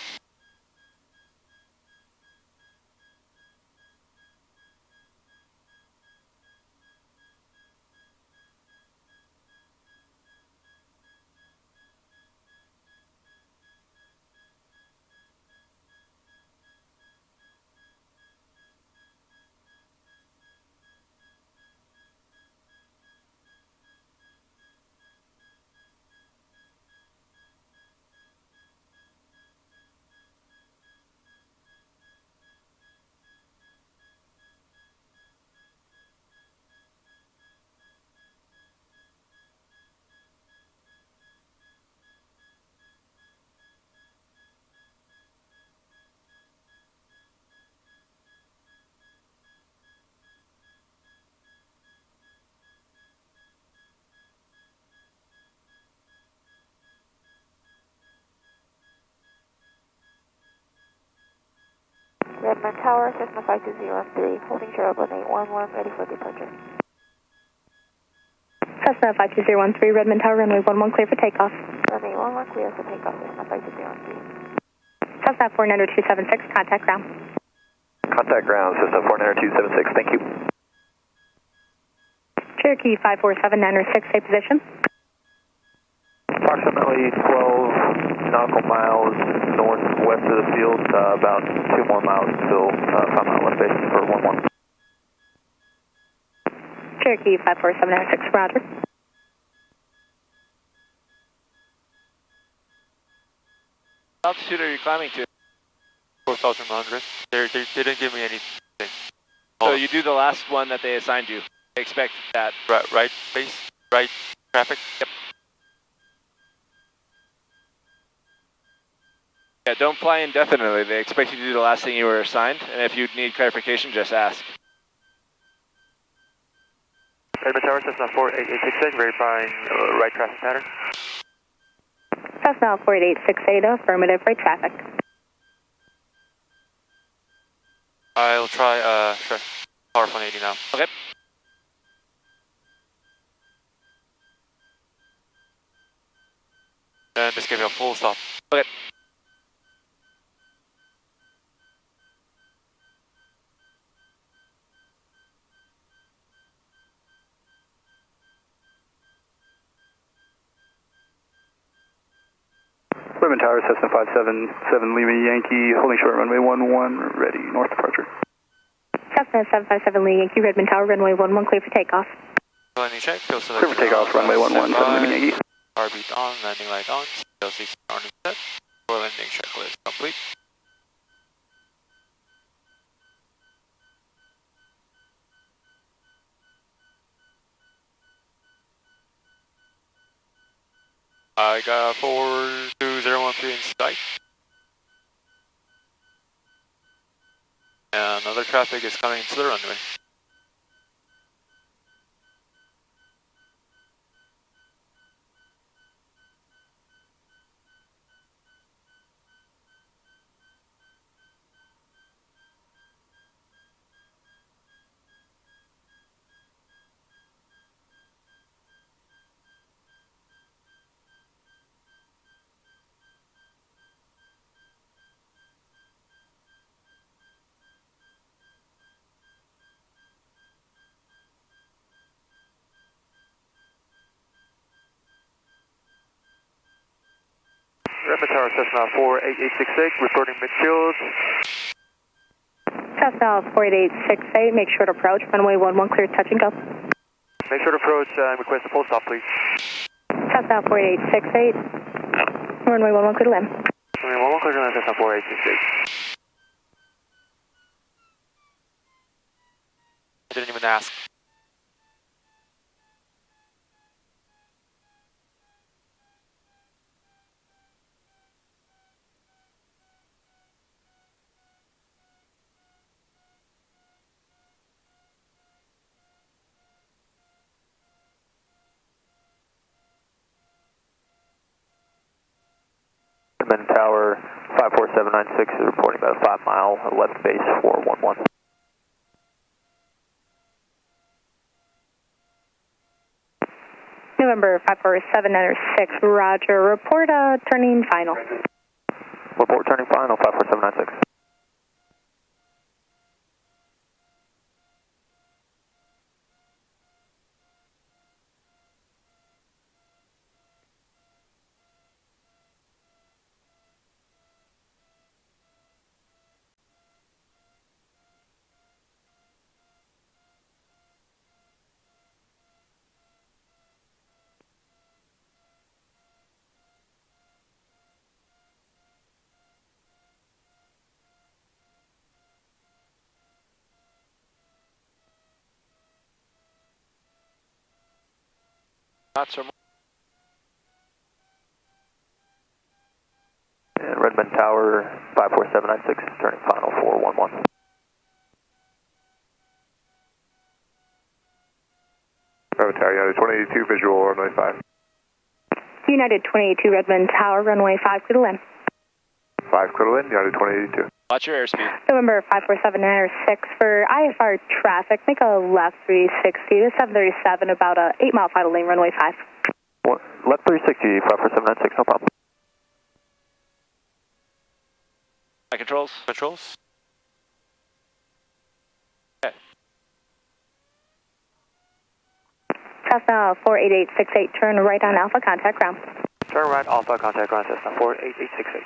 Redmond Tower, Cessna 5203, holding short up on 811, ready for departure. Cessna Cessna 52013, Redmond Tower, runway 11, clear for takeoff. Runway 11, clear for takeoff, Cessna 52013. Cessna 49276, contact ground. Contact ground, Cessna 49276, thank you. Cherokee 547906, stay position. Approximately 12 nautical miles northwest of the field, about 2 more miles until 5 mile left base for 11. Cherokee 54796, roger. Altitude are you climbing to? 4,100. They didn't give me anything. So you do the last one that they assigned you. They expect that. Right base, right traffic. Yep. Yeah, don't fly indefinitely. They expect you to do the last thing you were assigned, and if you need clarification, just ask. Redmond Tower, Cessna 48868, verifying right traffic pattern. Cessna 48868, affirmative, right traffic. I'll try power 180 now. Okay. And just give me a full stop. Okay. Redmond Tower, Cessna 577 Lima Yankee, holding short runway 11, ready, north departure. Cessna 757 Lee Yankee, Redmond Tower, runway 11, clear for takeoff. Landing check, fuel Clear for takeoff, runway 11, 7 Lima Yankee. RB on, landing light on, CLC on and set. For landing checklist complete. I got 42013 in sight. And another traffic is coming to the runway. Redmond Tower, Cessna 48868, reporting midfield. Cessna 48868, make sure to approach, runway 11, clear touch and go. Make sure to approach and request a full stop, please. Cessna 48868, runway 11, clear to land. Runway 11, clear to land, Cessna 48868. I didn't even ask. Redmond Tower 54796 is reporting about a 5 mile left base for 11. November 54796, roger, report turning final. Report turning final, 54796. Not so much. And Redmond Tower 54796 is turning final for 11. Redmond Tower, United 2082, visual runway 5. United 2082, Redmond Tower, runway 5, clear to land. 5, clear to land, United 2082. Watch your airspeed. November 54796 for IFR traffic, make a left 360 to 737, about a 8-mile final lane, runway 5. Left 360, 54796, no problem. My controls. Controls. Okay. Cessna 48868, turn right on Alpha, contact ground. Turn right, Alpha, contact ground, Cessna 48868.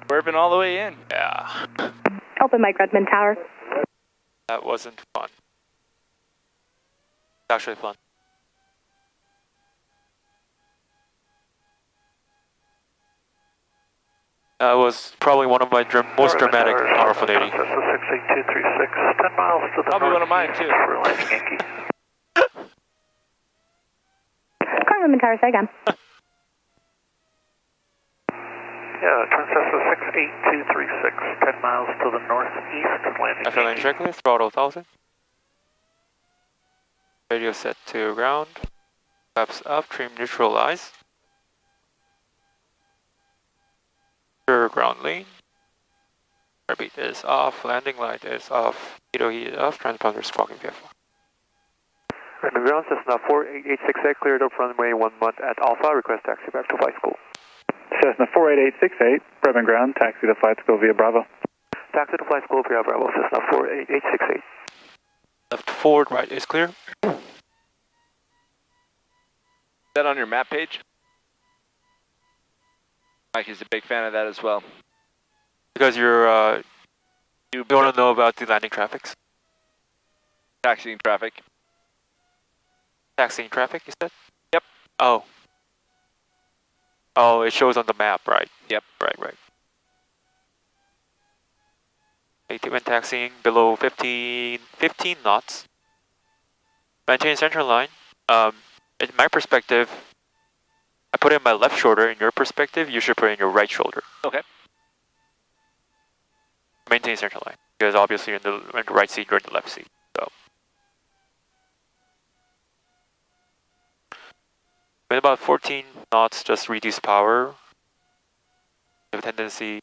Swerving all the way in. Yeah. Open Mike Redmond Tower. That wasn't fun. It's actually fun. That was probably one of my most dramatic power 180. 68236, 10 miles to the Probably one of mine too. for landing Yankee. Car Redmond Tower, say again. Yeah, turn Cessna 68236, 10 miles to the northeast, landing After landing checklist, throttle 1000. Radio set to ground. Flaps up, trim neutralize. Sure, ground lane. Airbeat is off, landing light is off, heat is off, transponder squawking VFR. Redmond ground, Cessna 48868, cleared up runway 11 at Alpha, request taxi back to flight school. Cessna 48868, Redmond ground, taxi to flight school via Bravo. Taxi to flight school via Bravo, Cessna 48868. Left forward, right is clear. Is that on your map page? Mike is a big fan of that as well. Because you want to know about the landing traffics. Taxiing traffic. Taxiing traffic, you said? Yep. Oh. Oh, it shows on the map, right? Yep. Right. When taxiing below 15 knots. Maintain center line. In my perspective, I put it in my left shoulder. In your perspective, you should put it in your right shoulder. Okay. Maintain center line. Because obviously in the right seat, you're in the left seat. So. With about 14 knots, just reduce power. You have a tendency.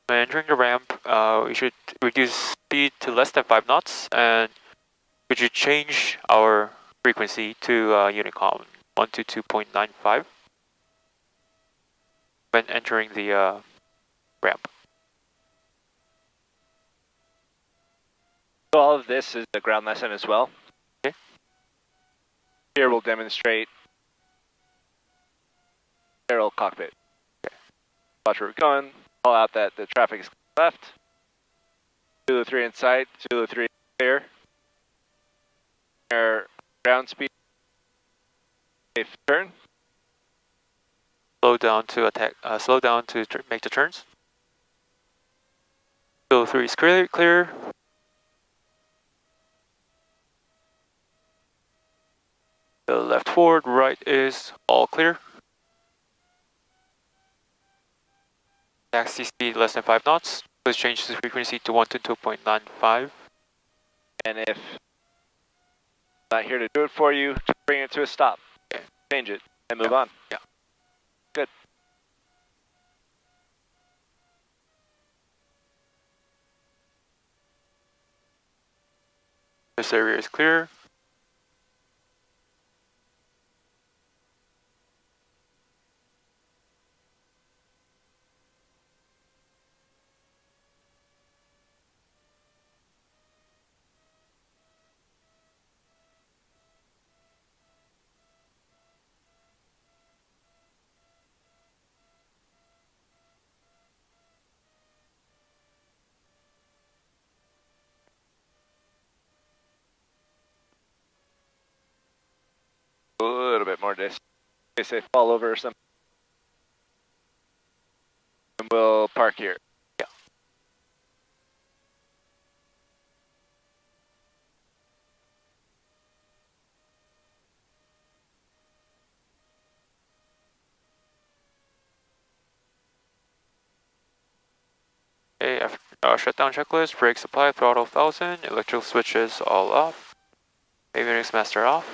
When entering the ramp, we should reduce speed to less than 5 knots, and we should change our frequency to Unicom 122.95 when entering the ramp. So all of this is a ground lesson as well. Okay. Here we'll demonstrate aerial cockpit. Okay. Watch where we're going. Call out that the traffic is left. Zulu 3 in sight. Zulu 3 clear. Our ground speed. Safe turn. Slow down to attack. Slow down to make the turns. Zulu 3 is clear. The left forward, right is all clear. Taxi speed less than 5 knots. Please change the frequency to 122.95. And if I'm not here to do it for you, just bring it to a stop. Okay. Change it and move on. Yeah. Good. This area is clear. A little bit more distance. In case they fall over or something. And we'll park here. Yeah. Okay, shutdown checklist, brakes apply, throttle 1000, electrical switches all off. Avionics master off.